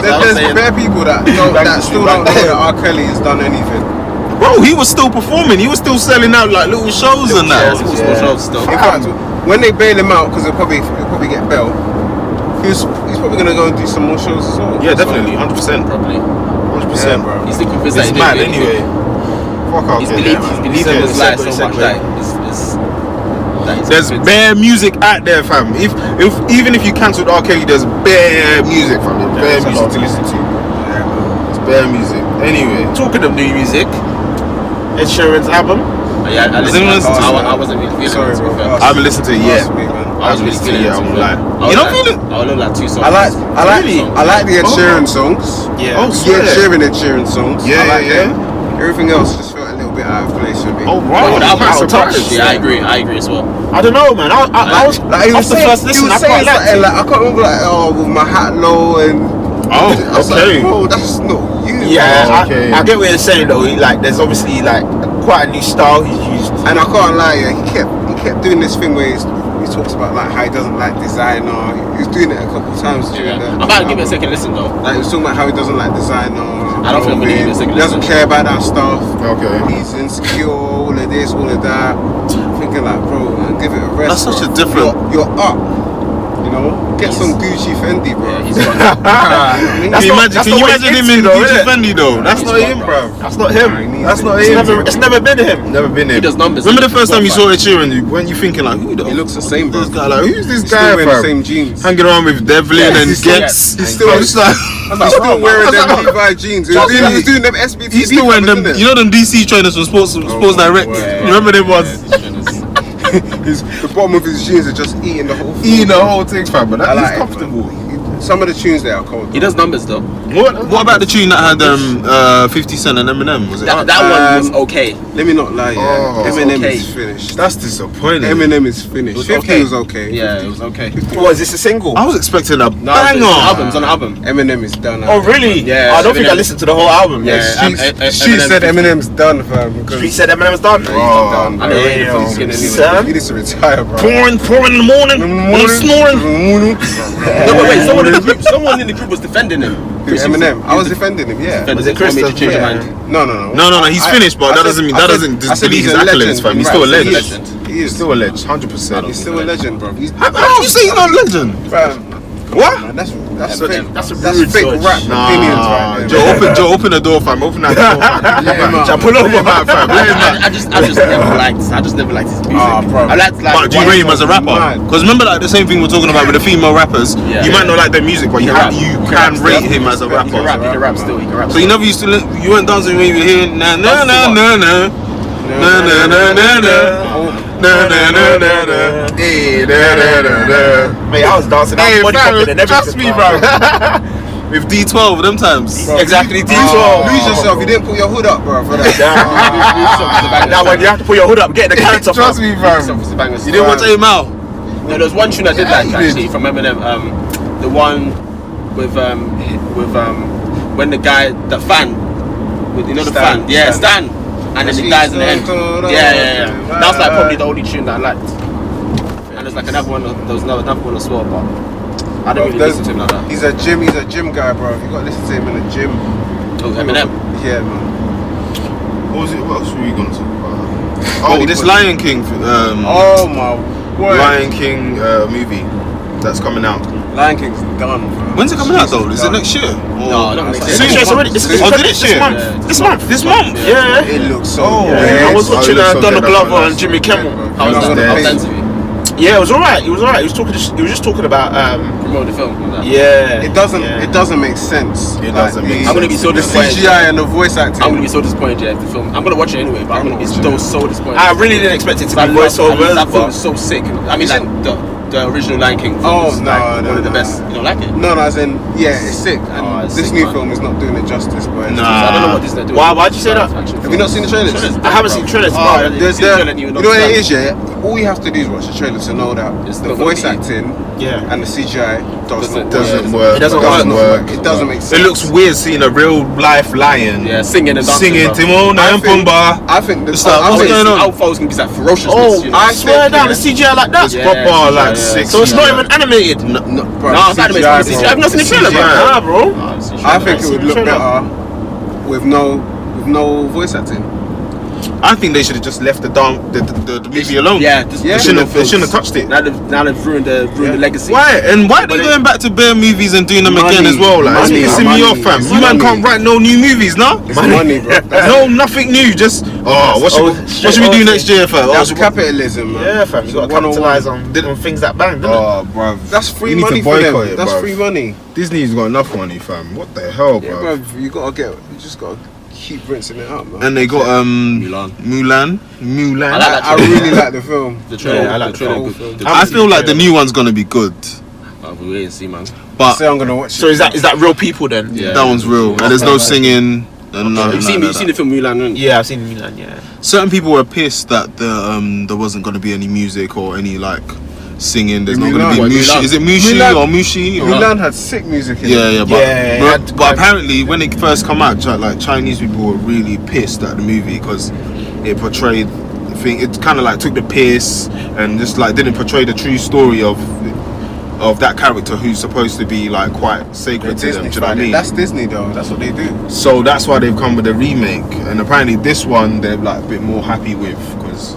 There's bare people that still don't know that R. Kelly has done anything. Bro, he was still performing. He was still selling out like little shows and that. Shows still. In fact, when they bail him out, because he'll probably get bail, he's probably gonna go and do some more shows as well. Yeah, definitely, 100%. Probably, 100%, bro. He's still convinced that he's mad anyway. He's believing his life so much that there's bare music out there, fam. Even if you cancelled R. Kelly, there's bare music, fam. There's bare music to listen to. It's bare music. Anyway, talking of new music, Ed Sheeran's album. I wasn't really feeling it. I haven't listened to it yet. I was really feeling it. I'm like, you don't feel it? I love like 2 songs. I like the Ed Sheeran songs. Yeah. Ed Sheeran songs. Yeah, I like them. Everything else just felt a little bit out of place for me. Oh right. I'm surprised. Yeah, I agree as well. I don't know, man. I was like, after the first listen, I quite liked it. Like, I can't remember with my hat low and. I was like, bro, that's not you. Yeah, I get what you're saying though. Like, there's obviously like quite a new style he's used, and I can't lie. He kept doing this thing where he talks about like how he doesn't like designer. He was doing it a couple of times during I'm about to give it a second listen though. Like he was talking about how he doesn't like designer. I don't think I'm gonna give it a second listen. He doesn't care about that stuff. Okay. He's insecure, all of this, all of that. I'm thinking like, bro, man, give it a rest. That's such a different. You're up. You know, get some Gucci Fendi, bro. Yeah, he's got Can you imagine him in Gucci Fendi though? That's not him, bro. That's not him. That's not him. It's never been him. Never been him. He does numbers. Remember the first time you saw Ed Sheeran? When you thinking like, who the? He looks the same, bro. This guy, like, who's this He's guy, still wearing the bro? same jeans. Hanging around with Devlin and Gets. He's still I'm just like, He's still wearing them Levi jeans. He was doing them SBT. he's still wearing them. You know them DC trainers from Sports Direct. You remember them ones? The bottom of his jeans are just eating the whole thing. Eating the whole thing, fam. But I he's like it, comfortable. man. Some of the tunes there are cold. He does numbers though. What about the tune that had 50 Cent and Eminem? Was it? That one was okay. Let me not lie, Oh, Eminem okay. is finished. That's disappointing. Eminem is finished. It was 50 okay. was okay. Yeah, it was okay. What, is this a single? I was expecting a No, banger. it's on the album. Eminem is done. Oh, really? Yeah, I don't think I Eminem. listened to the whole album. Yeah. She said Eminem's done, fam. because Street said Eminem's done. he's done. I don't rate it for his skin anyway. He needs to retire, bro. Pouring in the morning. When I'm snoring. No, wait, someone in the group was defending him. Eminem. I was defending him, yeah. Was it Chris? Made you change your Yeah. mind? No. He's finished, but that doesn't delete his accolades, fam. He's still a legend. He is Still a legend, 100%. He's still a legend, bro. How can you say he's not a legend? What? Man, that's rude fake judge. rap opinions right there. Joe, open the door, fam. Open that door, fam. Joe, pull over, fam. I just never liked his music. bro. I liked But do you rate him as a rapper? Because remember, like the same thing we're talking about with the female rappers. Yeah. You might not like their music, but you can rate him as a He can rap. rapper. He can rap still. He can rap. So you never used to you weren't dancing when you were here. Na na na na na. Na na na na na. Na na na na na. Hey, na na na na. Mate, I was dancing. I was body popping and everything. Trust me, bro. With D12 them times. Exactly, D12. Lose yourself. You didn't put your hood up, bro. For that. Now when you have to put your hood up, get the character. Trust me, bro. You didn't watch 8 Mile? No, there's one tune I did like actually from Eminem. The one with when the guy, the fan, with, you know, the Stan. fan, yeah, Stan, and then the guys in the end, yeah. That was like probably the only tune that I liked. And there's like another one, there was another one as well, but I didn't really listen to him like that. He's a gym guy, bro. You got to listen to him in the gym. Oh, Eminem. Yeah, man. What else were we gonna talk about? Oh, this Lion King. Oh my word. Lion King movie that's coming out. Lion King's done, bro. When's it coming out though? Is it next year? No, not next year. Soon? It's already. This year? This month. This month? Yeah. It looks so I was watching it looks so Donald good, Glover man. and Jimmy Kimmel. How was that? How was that interview? Yeah, it was alright. He was just talking about Promote the film. yeah. It doesn't make sense. It doesn't make sense. I'm gonna be so the disappointed. CGI and the voice acting. I'm gonna be so disappointed if the film. I'm gonna watch it anyway, but I'm gonna be so disappointed. I really didn't expect it to be That voiceovers. film is so sick. I mean, like the original Lion King film Oh, is no, like no, one of the no. best. You don't like it? No, as in, yeah, it's sick. And Oh, it's this sick, new man. film is not doing it justice, but Nah. I don't know what Disney are doing. Why'd you say that? Have you not seen the trailers? I haven't seen trailers. Oh, There's you the, don't you even know what it understand. is, yeah? All you have to do is watch the trailer to know that It's the not voice gonna be- acting Yeah. and the CGI Doesn't doesn't work. It doesn't work. It doesn't make sense. It looks weird seeing a real life lion Yeah, singing and dancing. singing bro. Timon and Pumbaa. I think the It's like, I what's think- going on? Outfall's gonna be like ferociousness. Oh, you know? I swear down, the CGI like that. It's Yeah, proper CGI, like yeah. 6. So it's not even animated. No, bro, No, it's animated. CGI, It's bro. CGI. I've not seen the trailer, bro. CGI. Nah, bro. I think it would look Trailer. better with no voice acting. I think they should have just left the movie alone. Yeah, They shouldn't have touched it. Now they've ruined the legacy. Why? And why are they going back to bare movies and doing them Money, again as well? Like, money, it's pissing me off, fam. it's You man money. can't write no new movies, no? It's money, bro. No, nothing new. Just what should we do next year, fam? That's capitalism, man. Yeah, fam. You gotta capitalize on things that bang, didn't Oh, bro. That's free You need money to for them. boycott it, That's bruv. free money. Disney's got enough money, fam. What the hell, Yeah, bro? bro. You just gotta keep rinsing it up, man. And they got Mulan. Mulan. I like that I really like the film. The trailer. Yeah, I like the trailer. the good. whole The I feel like the new one's gonna be good, we wait and see, man. but Say I'm gonna watch So it. is that real people then? Yeah. that one's real, and there's no singing. And nothing You've like seen that. the film Mulan, haven't you? Yeah, I've seen Mulan. Yeah. Certain people were pissed that there wasn't gonna be any music or any like singing. There's not gonna be Mulan. Mushi. Is it Mushi Mulan- or Mushi? Or- Mulan had sick music in Yeah, it. yeah, Yeah, but apparently when it first come out, like Chinese people were really pissed at the movie because it portrayed the thing. It kind of like took the piss and just like didn't portray the true story of that character who's supposed to be like quite sacred to them. Do you know what I mean? That's Disney though. That's what they do. So that's why they've come with a remake, and apparently this one they're like a bit more happy with because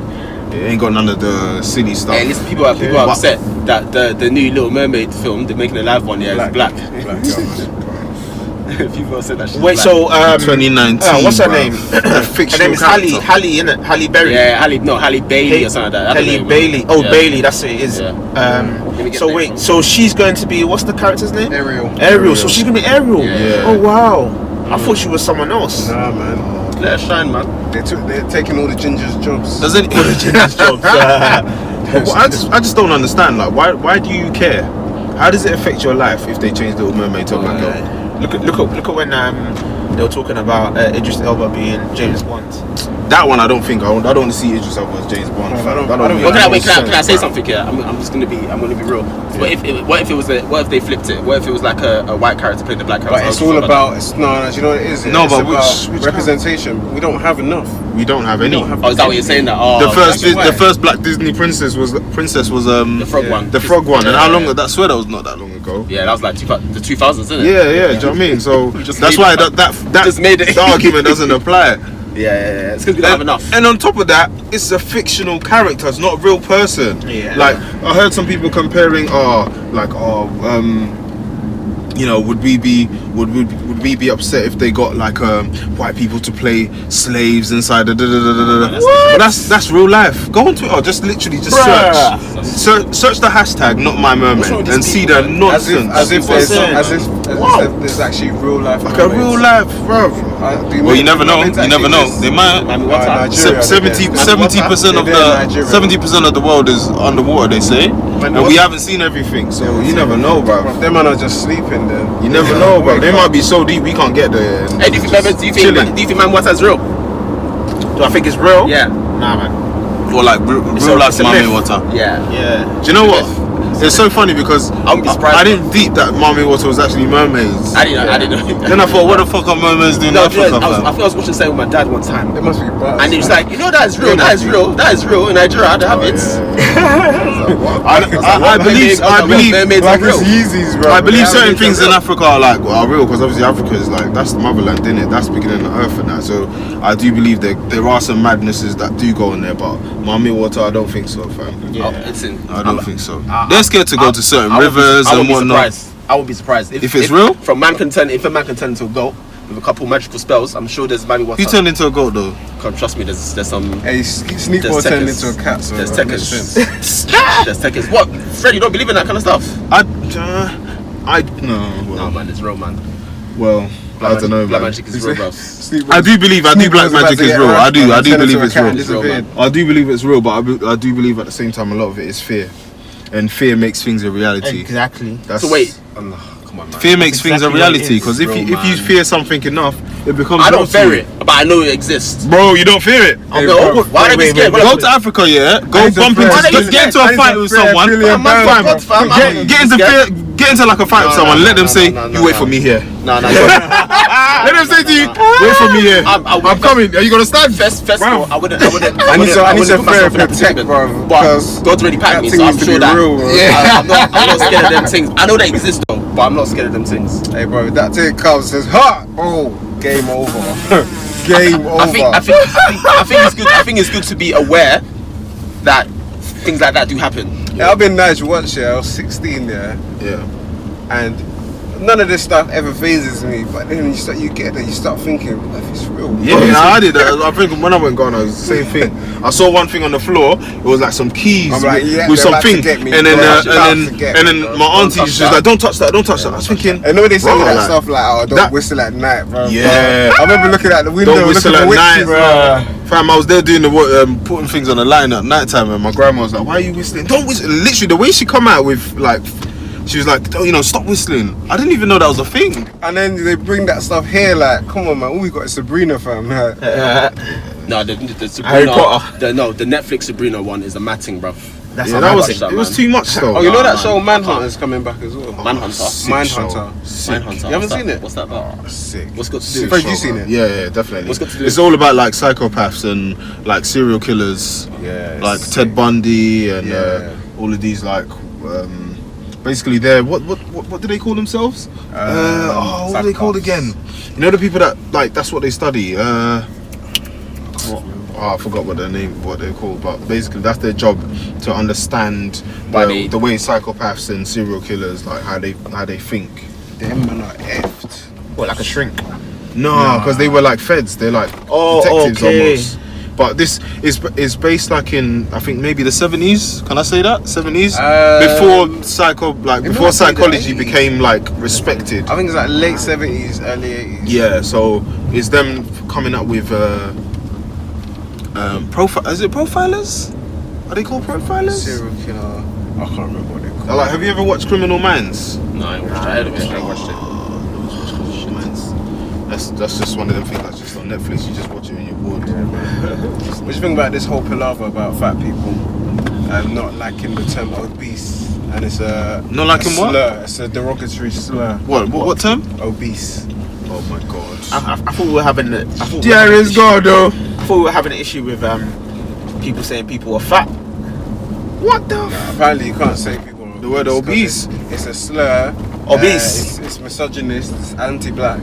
It ain't got none of the silly stuff. Hey, listen, people are upset that the new Little Mermaid film, they're making a live one, is black. People said that shit. Wait, so 2019. what's her bro. name? Her name is Halle, innit? Halle Berry. Yeah, Halle Bailey or something like that. Halle Bailey. Bailey, that's it. It is. Yeah. So wait, so she's going to be, what's the character's name? Ariel. So she's gonna be Ariel. Yeah. Oh wow. I thought she was someone else. Nah, man. Let her shine, man. They're taking all the gingers' jobs. Does it? I just don't understand. Like, why do you care? How does it affect your life if they change Little Mermaid to a black girl? Look at when they were talking about Idris Elba being James Bond. That one I don't want to see Idris Elba as James Bond. Can I say something here? I'm gonna be real. Yeah. What if they flipped it? What if it was like a white character playing the black character? But it's all about no, you know what it is? No, it's but about which representation. We don't have enough. We don't have any. Is that what you're saying? That the first black Disney princess was the frog one. The frog one. And how long? That swear that was not that long ago. Yeah, that was like the 2000s, isn't it? Yeah. Do you know what I mean? So that's why that just made it. The argument doesn't apply. Yeah. It's because we don't have enough. And on top of that, it's a fictional character. It's not a real person. Yeah. Like I heard some people comparing, you know, would we be upset if they got like white people to play slaves inside the But that's real life. Go on Twitter, just literally search the hashtag not my mermaid and see the nonsense. As if there's actually real life. Like a real life, bro. Well, you never know. They might. 70% of the world is underwater, they say, and we haven't seen everything. So you never know, bro. Them man are just sleeping then. You never know, bro. They might be so deep we can't get there. Hey, do you think Man Water's real? Do I think it's real? Yeah. Nah, man. Or like real life Mami Water. Yeah. Do you know what? It's so funny because I didn't deep that Mami Water was actually mermaids. I didn't know. Then I thought, what the fuck are mermaids doing in Africa? I think I was watching something with my dad one time. It must be bad. And he was like, you know, that is real in Nigeria. They have it. I believe mermaids like are real. Yeezys, bro. I believe certain things in Africa are real because obviously Africa is like, that's the motherland, isn't it? That's beginning of earth and that. So I do believe that there are some madnesses that do go in there, but Mami Water, I don't think so, fam. I don't think so. They're scared to go to certain rivers and whatnot. I would be surprised if it's real. If a man can turn into a goat with a couple magical spells, I'm sure there's Mami Water. He turned into a goat though. Trust me, there's some. Hey, Sneakball turned into a cat. So there's Tekkers. There's Tekkers. What, Fred? You don't believe in that kind of stuff? No, man, it's real, man. Well, I don't know, Black man. magic is real, bro. I do believe black magic is real. I do believe it's real. Man. I do believe it's real, but I do believe at the same time a lot of it is fear, and fear makes things a reality. Exactly. So wait, come on, man. Fear makes things a reality because if you fear something enough, it becomes. I don't fear it, but I know it exists. Bro, you don't fear it. Why are you scared? Go to Africa, yeah. Go bump into. Get into a fight with someone. Get into like a fight with someone. Let them say, "You wait for me here." No. Let them say to you, "Wait for me here. I'm coming. Are you gonna stand?" First of all, I wouldn't. I need to fear and protect, bro. But God's already packed me, so I'm sure that I'm not scared of them things. I know they exist though, but I'm not scared of them things. Hey, bro, that thing comes says, "Ha, bro, game over." Game over. I think it's good to be aware that things like that do happen. Yeah, I've been nice once, I was 16, yeah, and none of this stuff ever phases me. But then you get there, you start thinking, what if it's real? Yeah, I did that. I think when I went Ghana, it was the same thing. I saw one thing on the floor. It was like some keys with something, and then my auntie was like, "Don't touch that, don't touch that." I was thinking, and when they say that stuff like, "Oh, don't whistle at night, bro." Yeah, I remember looking at the window, don't whistle at night, bro. Fam, I was there doing the putting things on the line at night time, and my grandma was like, "Why are you whistling? Don't whistle!" Literally, the way she come out with like. She was like, "Oh, you know, stop whistling." I didn't even know that was a thing. And then they bring that stuff here, like, come on, man. All we got is Sabrina, fam. No, the Sabrina. Harry Potter. The Netflix Sabrina one is a matting, bruh. It was too much though. Oh, you know that show Manhunter's coming back as well. Manhunter. You haven't seen it? What's that about? Sick. What's got to do? Fred, you seen it? Yeah, definitely. What's got to do? It's all about like psychopaths and like serial killers. Yeah. Like Ted Bundy and all of these like. Basically, they're what do they call themselves? What are they called again? You know the people that like that's what they study. I forgot what they're called, but basically that's their job, to understand the way psychopaths and serial killers, like how they think. Them man are effed. What, like a shrink? No, because they were like feds. They're like detectives almost. But this is based like in, I think maybe the 70s. Can I say that? 70s? Before psychology became like respected. I think it's like late 70s, early 80s. Yeah, so it's them coming up with is it profilers? Are they called profilers? Serial killer. I can't remember what they're called. Like, have you ever watched Criminal Minds? No, I watched it. I heard of it. I watched it. That's just one of them things that's just on Netflix. You just watch it when you're bored. Yeah, man. What do you think about this whole palaver about fat people not liking the term obese? And it's a not liking slur. What? It's a derogatory slur. What term? Obese. Oh my god. I thought we were having I thought we were having an issue with people saying people are fat. What the? Apparently you can't say people are the word obese. It's a slur. Obese. It's misogynist. It's anti-black.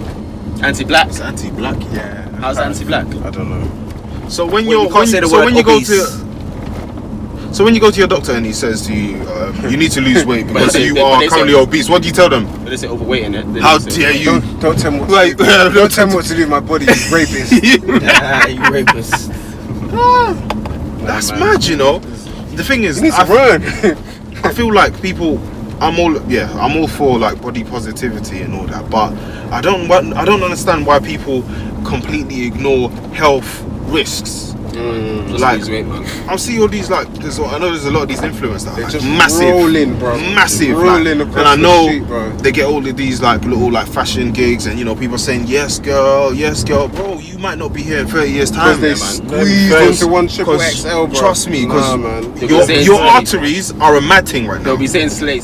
Anti-black? It's anti-black. Yeah. How's anti-black? I don't know. So when you go to your doctor and he says to you, you need to lose weight because you are currently obese, what do you tell them? They say overweight in it. How dare you? Don't tell me what to do. Don't tell me what to do with my body, you rapist. You rapist. That's mad, you know. The thing is, I feel like people. I'm all for like body positivity and all that, but I don't understand why people completely ignore health risks. Like, I see all these like. I know there's a lot of these influencers that are like massive, rolling, bro. Massive, rolling like, across and I know the street, bro. they get all of these like little like fashion gigs, and you know people saying yes, girl, bro. You might not be here in 30 years time, Because they man. squeeze into one triple XL, bro. Trust me, because your arteries are a mad thing right now. They'll be saying slay,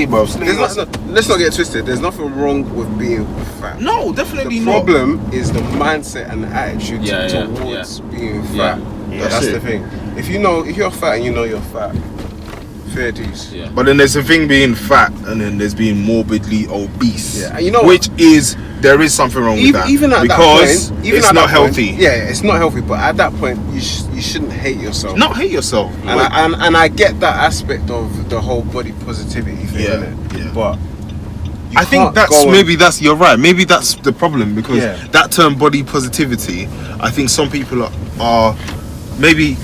bro. Let's not get twisted. There's nothing wrong with being fat. No, definitely the not. The problem is the mindset and the attitude towards being fat. That's the thing. If you're fat and you know you're fat, fair dues. Yeah. But then there's a thing being fat, and then there's being morbidly obese. Yeah, and you know there is something wrong with that. Even at because that point, it's not healthy. Yeah, it's not healthy. But at that point, you shouldn't hate yourself. Not hate yourself. And I get that aspect of the whole body positivity thing. Yeah. But I think you're right. Maybe that's the problem, because that term body positivity, I think some people are maybe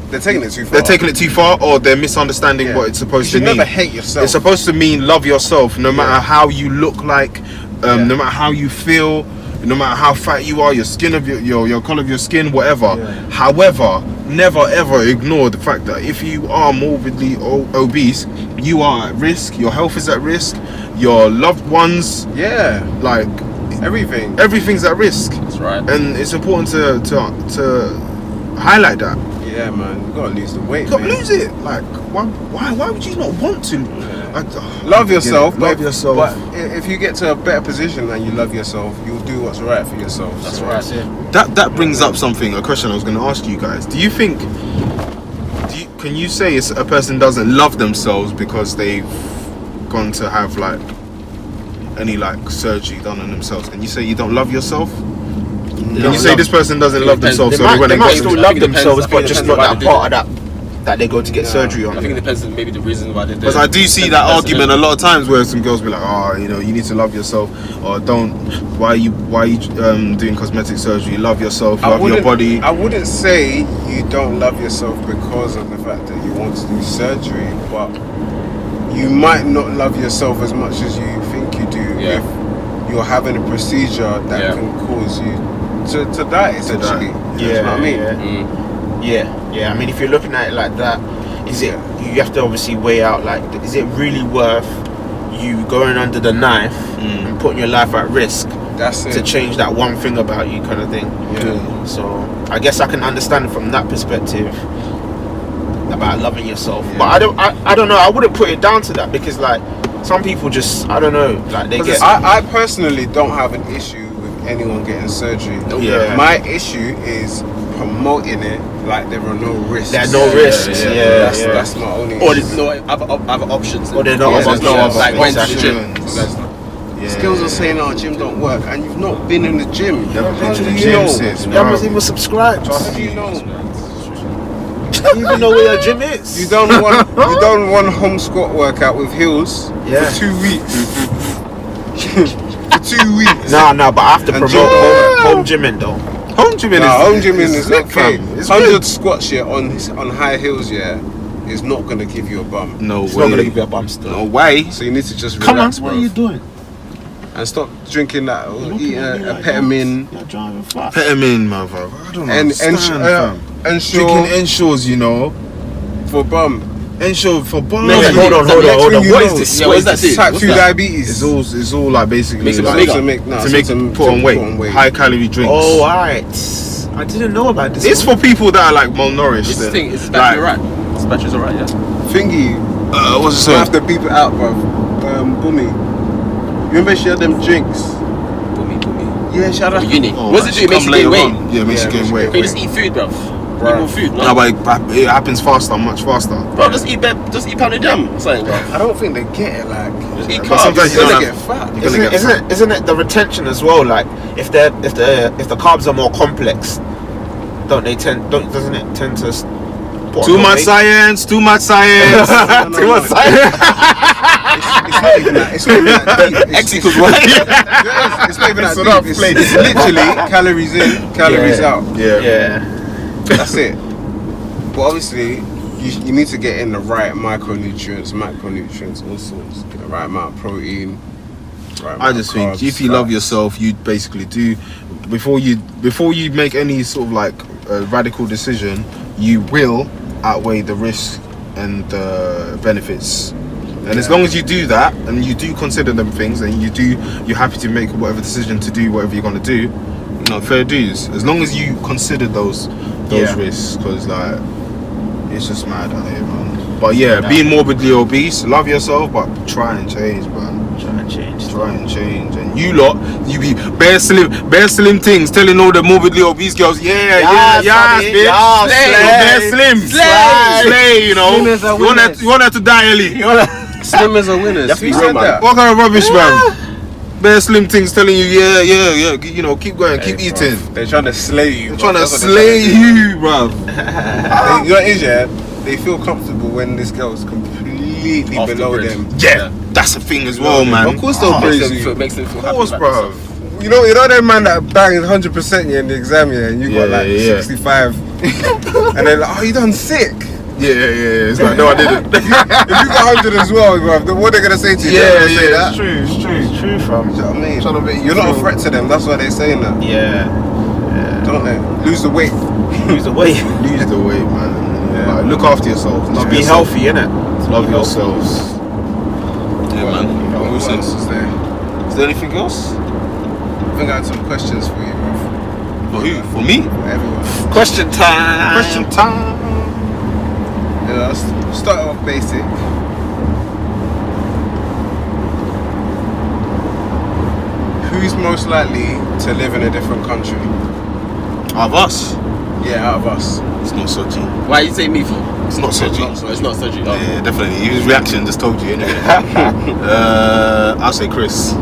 they're taking it too far. They're taking it too far, or they're misunderstanding what it's supposed to mean. You should never hate yourself. It's supposed to mean love yourself, no matter how you look like, no matter how you feel, no matter how fat you are, your skin of your color of your skin, whatever. Yeah. However, never ever ignore the fact that if you are morbidly obese, you are at risk. Your health is at risk. Your loved ones, like everything's at risk. That's right. And it's important to highlight that. Yeah, man, you gotta lose the weight. You gotta lose it. Like, why would you not want to? Love yourself. Love yourself. But if you get to a better position and you love yourself, you'll do what's right for yourself. That's right. That brings up a question I was going to ask you guys. Do you think? Can you say a person doesn't love themselves because they've gone to have like any like surgery done on themselves? Can you say you don't love yourself? Can you say this person doesn't love themselves? They might still love themselves, but just not that part of that they go to get surgery on. I think it depends on maybe the reason why they do it. Because I do see that argument a lot of times where some girls be like, you need to love yourself, or why are you doing cosmetic surgery? Love yourself, love your body. I wouldn't say you don't love yourself because of the fact that you want to do surgery, but you might not love yourself as much as you think you do if you're having a procedure that can cause you to die, essentially. You know what I mean? Yeah. I mean, if you're looking at it like that, you have to obviously weigh out, like, is it really worth you going under the knife and putting your life at risk to change that one thing about you, kind of thing? Yeah. So I guess I can understand it from that perspective about loving yourself. But I don't know. I wouldn't put it down to that, because like some people just, I don't know, like they get. I personally don't have an issue with anyone getting surgery. My issue is promoting it like there are no risks. There are no risks. That's my only issue. Or there's no other options. Or there's no other options. Like when to the gym. These girls are saying our gym don't work, and you've not been in the gym. Never been to the you gym know? since, You bro. haven't even subscribed. How do you know? You even know where your gym is. You done one home squat workout with heels Yeah. for 2 weeks. For 2 weeks. Nah, but I have to And promote gym- home gymming though. Home gymming home gymming is lit, okay. fam. It's 100 good. squats on high heels, is not gonna give you a bum. No It's way. not gonna give you a bump still. No way. So you need to just Come on, relax, what bro. are you doing? And stop drinking that or Looking eating at me a like petamin. You're driving fast. Pet him in, mother. I don't And understand, fam. ensure Drinking Ensures, you know. for bum. Ensure for bum. Next Hold on. thing you What know, is this? Yeah, what is that do? Type What's 2 that? diabetes. It's all like basically Makes it like, bigger. to make put on weight. High calorie drinks. Oh, alright. I didn't know about this. It's for people that are like malnourished. This and, thing, is this like, battery alright? This battery's alright, yeah? Thingy. What's You it have say? to beep it out, bro. Boomy. Remember she had them drinks? Boomy. Yeah, she had a Uni. Oh, What's it do? she It makes come you gain later weight. on. Yeah, makes you gain weight. Can you just eat food, bruv? Eat more food, no? No, but it happens faster, much faster. Bro, just eat pounded jam or something, bro. I don't think they get it, like. Just eat But carbs. sometimes you You're don't gonna have- get fat. You're gonna get Isn't it the retention as well? Like if the carbs are more complex, doesn't it tend to put on Too more much weight? science, too much science. No, Too much science. It's not even that. It's not even that deep. X equals Y. It's not even that It's deep. not It's flake. literally calories in, calories Yeah. out. Yeah. That's it. But obviously, you need to get in the right micronutrients, macronutrients, all sorts. Get the right amount of protein. Right I amount just of think carbs, if you love fats. yourself, you basically do before you make any sort of like radical decision, you will outweigh the risk and the benefits. And as long as you do that and you do consider them things and you're happy to make whatever decision to do whatever you're gonna do, you know, fair dues. As long as you consider those risks, because like it's just mad out here, man. But yeah, being morbidly obese, love yourself, but try and change, man. Try and change. And you lot, you be bare slim things, telling all the morbidly obese girls, yeah, buddy, bitch, yeah, bare slim, slay, you know. Slim as a You want her to die early. Slimmers are winners. That's Who real, said man. that? What kind of rubbish, man? Bare slim things telling you, yeah, you know, keep going, keep Hey, eating. bruv, they're trying to slay you. They're trying to That's what slay they're trying to you, bruv. do. You know what it is, yeah? They feel comfortable when this girl's completely Off the below grid. them. Yeah, that's a thing as well, man. Of course they'll praise you. Makes them feel Of happy course, about bruv. themselves. You know that man that banged 100% in the exam, and you got like Yeah. 65. And they're like, oh, you done sick. Yeah. It's like, no, I didn't. If you got 100 as well, bruv, then what they're gonna say to you? They're gonna say that. it's true, fam. You know what I mean? Trying to make you You're not a feel- threat to them, that's why they're saying that. Yeah. Don't they? Lose the weight. Lose the weight. Lose the weight, man. Yeah. Like, look after yourselves. Love Be yourself. healthy, innit? Love yourselves. Yeah, man. What else is there? Is there anything else? I think I had some questions for you, bruv. For who? For me? For everyone. Question time. Question time. Yeah, let's start off basic. Who's most likely to live in a different country? Of us? Yeah, out of us. It's not Soji. Why you say me for? It's not Soji. It's not Soji. Oh. Yeah, definitely. His reaction just told you, innit? I'll say Chris.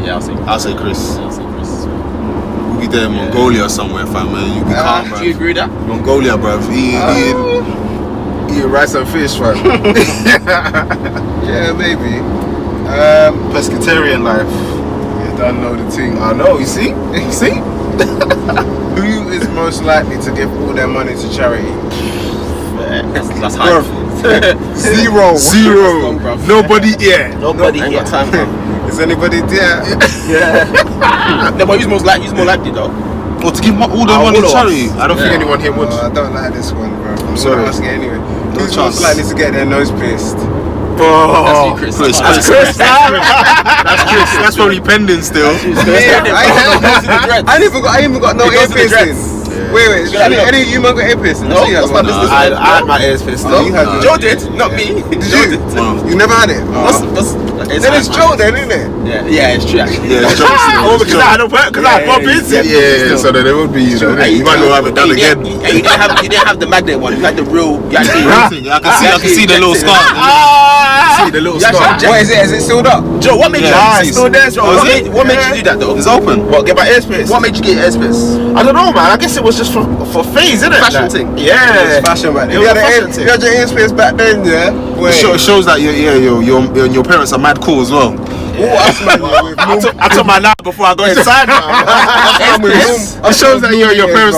Yeah, I'll say I'll say Chris. Yeah, I'll say Chris as well. We'll be there in Mongolia or somewhere, fam, man. You be calm, Do you bruv. agree with that? Mongolia, bruv. Eat rice and fish, fam. Yeah, maybe. Pescatarian life. You don't know the thing. I know, you see? You see? Who is most likely to give all their money to charity? That's high. Zero. Zero. Wrong, bruv. Nobody here. Nobody I ain't here. got time, fam. Is anybody there? No, but who's more likely though? Or to give all their money to all of charity. us. I don't think anyone here would. I don't like this one, bro. I'm sorry. gonna ask it anyway. Who's chance. most likely to get their nose pierced? That's you, Chris. Chris. That's Chris. That's Chris. That's probably pending still. I ain't even got no It ear goes to the piercings. dreads. Wait. Yeah, no. Any of you man got ear piercings? No, You had that's my one. business. I had my ears pierced. Oh, you had yours. Joe did, not me. Did you? Wow. You never had it? What's Then it's Joe then, isn't it? Yeah, it's true actually. Yeah, it's jokes. Oh, because I had Yeah, so then it would be, you know, you might not have it done again. And you didn't have the magnet one. You had the real. I can see the little scar. See the little scar. What is it? Is it sealed up? Joe, what made you? It's still there, Joe. What made you do that though? It's open. What, get my airspace? What made you get airspace? I don't know, man. I guess it was just for phase, innit? Fashion thing. Yeah. It's fashion back then. It was a fashion thing. You had your airspace back then, yeah? It shows that your parents are mad cool as well. I took my nap before I got inside, man. It shows that your parents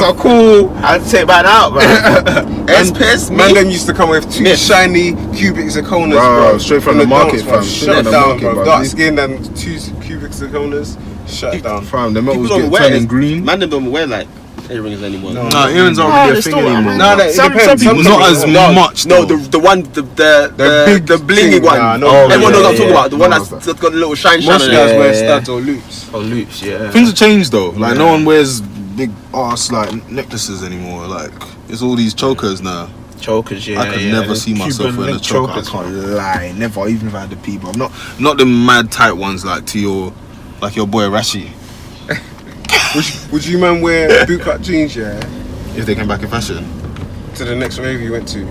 are cool. I'd take that out, man. Airspace, Man, them used to come with two shiny cubic zirconas, bro. Straight from the market, fam. Shut down, bro. Dark skin and two cubic zirconas. Shut down. Fam, the metal's People don't getting wear turning green. Man, they don't wear like earrings anymore. No, earrings aren't really a thing anymore. No, it depends. Not as much. No, the one, the blingy one. Everyone knows what I'm talking about. The one that's got a little shine on Most guys it. wear studs or loops. Oh, loops, yeah. Things have changed though. Like no one wears big ass like necklaces anymore. Like it's all these chokers now. Chokers, yeah. I could never see myself Cuban wearing a choker. I chokers. can't lie. Never, even if I had the people. I'm not the mad tight ones like to your boy Rashi. Would you man wear bootcut jeans, yeah? If they came back in fashion. To the next rave you went to?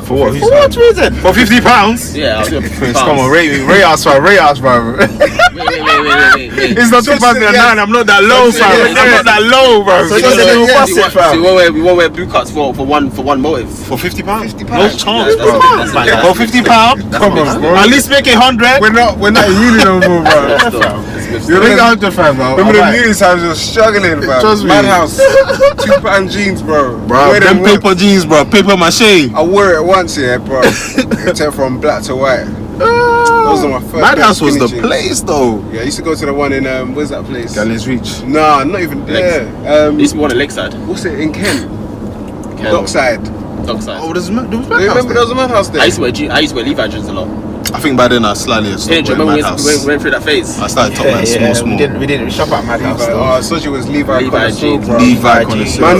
For what? For what reason? For £50? Yeah, I'll do it. Come on, rate us, bro. Wait. It's not 2009. I'm not that low, fam. I'm not that low, bro. So you We won't wear blue cuts for one motive. For £50? £50? No chance, Yeah, bro. that's For £50? Come on, bro. At least make it 100. We're not in uni no more, bro. You make 100, fam, bro. Remember the uni times we were struggling, bro. Trust me. Madhouse. £2 jeans, bro. Bro, them paper jeans, bro. Paper mache. I wore it once, yeah, bro. It turned from black to white. Those are my first. Madhouse was the skinny jeans. place, though. Yeah, I used to go to the one in where's that place? Gallen's Reach. Nah, not even there. There used to be one at Lakeside. What's it in Kent? Dockside. Dockside. Oh, there's Do you Madhouse remember there was a madhouse there? I used to wear Levi jeans a lot. I think by then I slightly Yeah, stopped do you wearing remember Madhouse. we went through that phase? I started top man small. We didn't shop at Madhouse though. Oh, Soji was Levi jeans. bro. Levi jeans. connoisseur. Man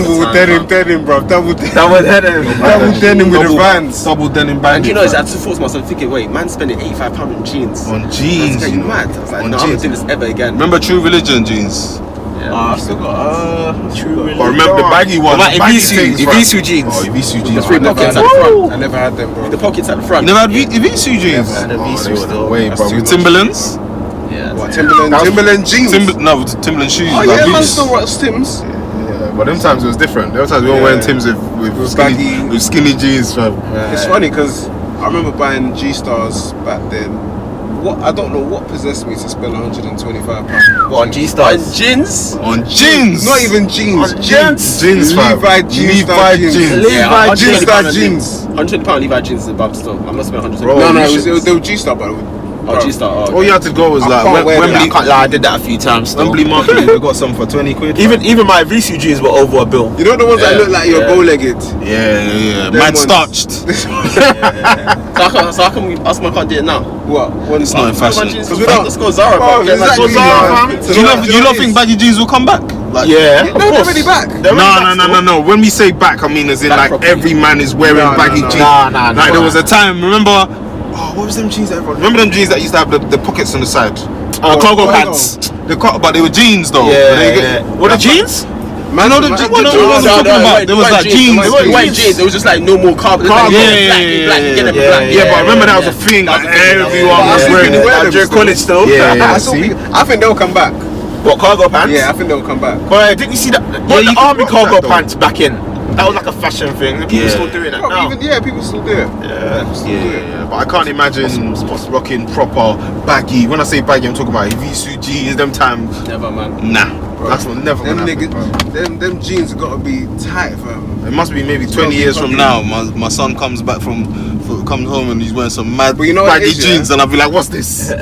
with denim, bro. Double denim with the Vans. Double denim And band. you know, I just thought to myself, thinking, wait, man's spending £85 on jeans. On jeans, That's you know. mad. I was like, On no, I'm not jeans. doing this ever again. Remember True Religion jeans? Yeah. I still got True. Or remember the baggy ones? What about Ibisu jeans? Oh, Ibisu The jeans. three I never pockets had at the them. front. I never had them, bro. The pockets at the front. You never had Ibisu jeans? And the Ibisu they were still. the way, That's bro. too With much. Timberlands? Yeah. What, Timberland jeans? Timberland shoes. Oh like yeah, man boots. still rocks Timbs. Yeah, but them times it was different. Them times we weren't wearing Timbs with skinny jeans, fam. It's funny because I remember buying G-Stars back then. I don't know what possessed me to spend £125. What, on G-Stars? And jeans? On jeans. Not even jeans. On jeans? Jeans, fam. Levi G-Star jeans. Yeah, G-Star £120 jeans. £120 Levi jeans is above still. I'm not spending £120. Bro, No, you they were G-Star, but Oh, G-Star. Oh, all you had to go was I like can't wear them. Wembley. I can't lie, I did that a few times still. Wembley Market, we got some for 20 quid. Even my VC jeans were over a bill. You know the ones that Yeah, look like you're yeah. bow-legged? Yeah. Them Mad ones. starched. So how come I can't do it now? What? It's not in fashion. Because we don't- Let's go Zara. Bro, bro. Get my exactly, Zara, man. fam. So Do you what not it think is? baggy jeans will come back? Like, Yeah, No, they're already back. No. When we say back, I mean as in Back like properly. every man is wearing No, baggy no. jeans. Nah. Like there was a time, remember? Oh, what was them jeans that everyone? Remember them jeans that used to have the pockets on the side? cargo Cargo. pants. But they were jeans though. Yeah. What the jeans? Man, no, them jeans. You know what I'm talking about? There was like jeans. They weren't jeans. It was just like normal cargo. Yeah. Yeah, but I remember that was a thing. Like everyone was Yeah. wearing Yeah. it. Yeah. During college still. Yeah. I think they'll come back. What, cargo pants? Yeah, I think they'll come back. But didn't you see that? you The could army rock cargo that, though. pants back in. That was like a fashion thing. People Yeah. still doing that Bro, now. people still do it. Yeah. But I can't imagine rocking proper baggy. When I say baggy, I'm talking about Ibisu jeans. Them times. Never, man. Nah, that's never Them gonna happen. niggas, them jeans gotta be tight, fam. It must be maybe 20 years from now. My son comes back comes home and he's wearing some mad But you know what baggy it is, yeah? jeans, and I'll be like, "What's this?" You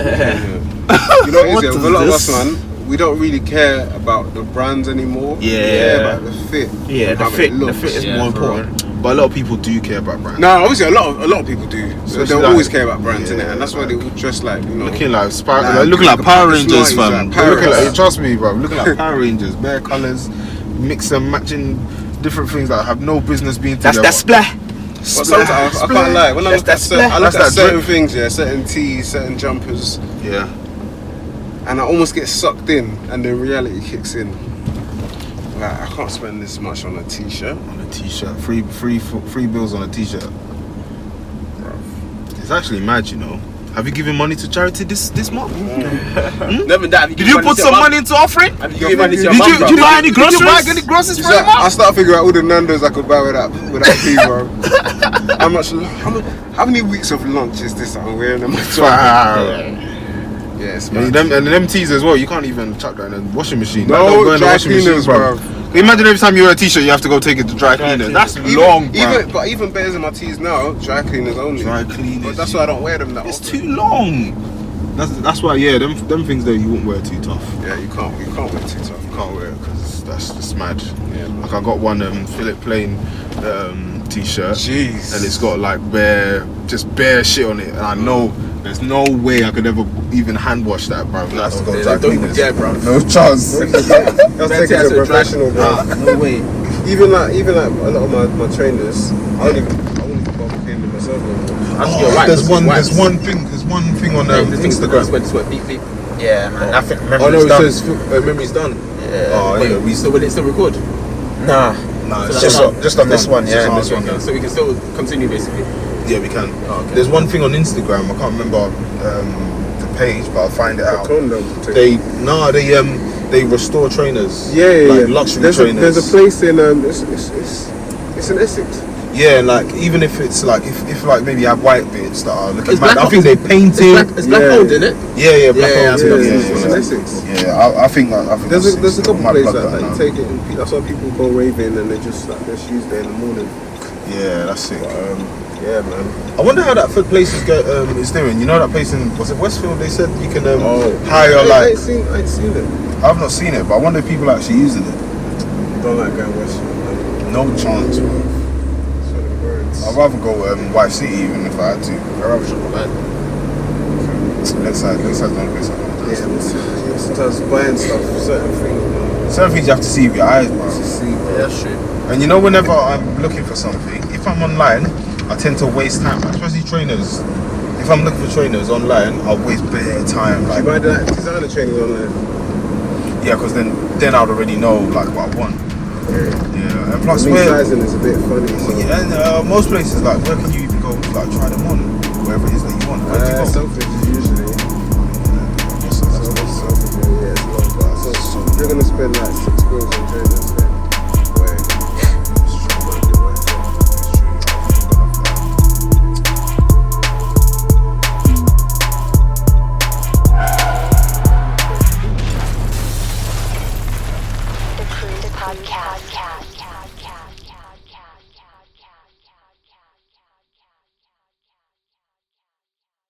know what it is? With a lot of us, man, we don't really care about the brands anymore. Yeah. We care about the fit. Yeah, and the how fit. it The looks. fit is Yeah, more for important. But a lot of people do care about brands. No, obviously a lot of people do. So Especially they'll like- always care about brands, yeah, innit? And that's why they all dress like, you know. Looking like Like, looking like Power Rangers, like fam. pirates. Looking like, trust me, bro. Looking like Power Rangers, bare colours, mix and matching different things that have no business being together. That's splat. But sometimes I can't lie. When I look at certain drip. things, certain tees, certain jumpers, and I almost get sucked in, and then reality kicks in. Like, I can't spend this much on a t-shirt. On a t-shirt, free bills on a t-shirt. It's actually mad, you know. Have you given money to charity this month? Never that. Did you put some money into offering? Have you given money to your Did mum, you bro? buy any groceries? Did you buy any groceries for him? I start figuring out all the Nando's I could buy with that fee, bro. How many weeks of lunch is this I'm wearing on my top? Yes, man. And them tees as well, you can't even chuck that in the washing machine. No, go in the dry washing machine, cleaners, bro. Imagine every time you wear a t-shirt, you have to go take it to dry cleaners. That's long, bro. Even better than my tees now, dry cleaners only. Dry cleaners. But that's why I don't wear them that It's often. too long. That's why, them things there you won't wear too tough. Yeah, you can't wear too tough. You can't wear it because that's just mad. Yeah, like I got one Philip Plain t-shirt. Jeez. And it's got like bare shit on it. And I know there's no way I could ever even hand wash that, bro. That's Don't bro. No chance. That's taking a professional, bro. No way. Even like a lot of my trainers, I won't even bother cleaning them myself anymore. There's one thing on Instagram. Beep. Yeah, man. I think Oh memory's no, it done. says memory's done. So will it still record? Nah, It's just on this one. Yeah, this one. So we can still continue basically. Yeah, we can. Oh, okay. There's one thing on Instagram. I can't remember the page, but I'll find it out. They restore trainers. Like luxury trainers. There's a place in it's in Essex. Yeah, like even if it's like if like maybe you have white bits that are looking It's mad. black- I think they painted. It's black owned, isn't it? Yeah, black Yeah, owned. It's in Essex. Yeah, I think There's a couple might places plug that you now. take it. And that's why people go raving and they just like their shoes there in the morning. Yeah, that's it. Yeah, man. I wonder how that place is doing. You know that place in Westfield? They said you can hire I ain't seen it. I've not seen it, but I wonder if people are actually using it. Don't like going Westfield. No chance, bro. I'd rather go White City even if I had to. I'd rather shop at Lakeside's the only place I want to do. Yeah, sometimes buying stuff, certain things. Certain things you have to see with your eyes, bro. Yeah, that's true. And you know, whenever I'm looking for something, if I'm online, I tend to waste time, especially trainers. If I'm looking for trainers online, I'll waste bare time. Like, You buy that designer training online. yeah, because then I'd already know like what I want. Yeah, and plus Sizing is a bit funny. So. Yeah, and most places like where can you even go like try them on, wherever it is that you want. Where do you go? Selfridges usually. Selfridges, yeah, it's a lot. So you're gonna spend like 6 bills on trainers then. The Podcast.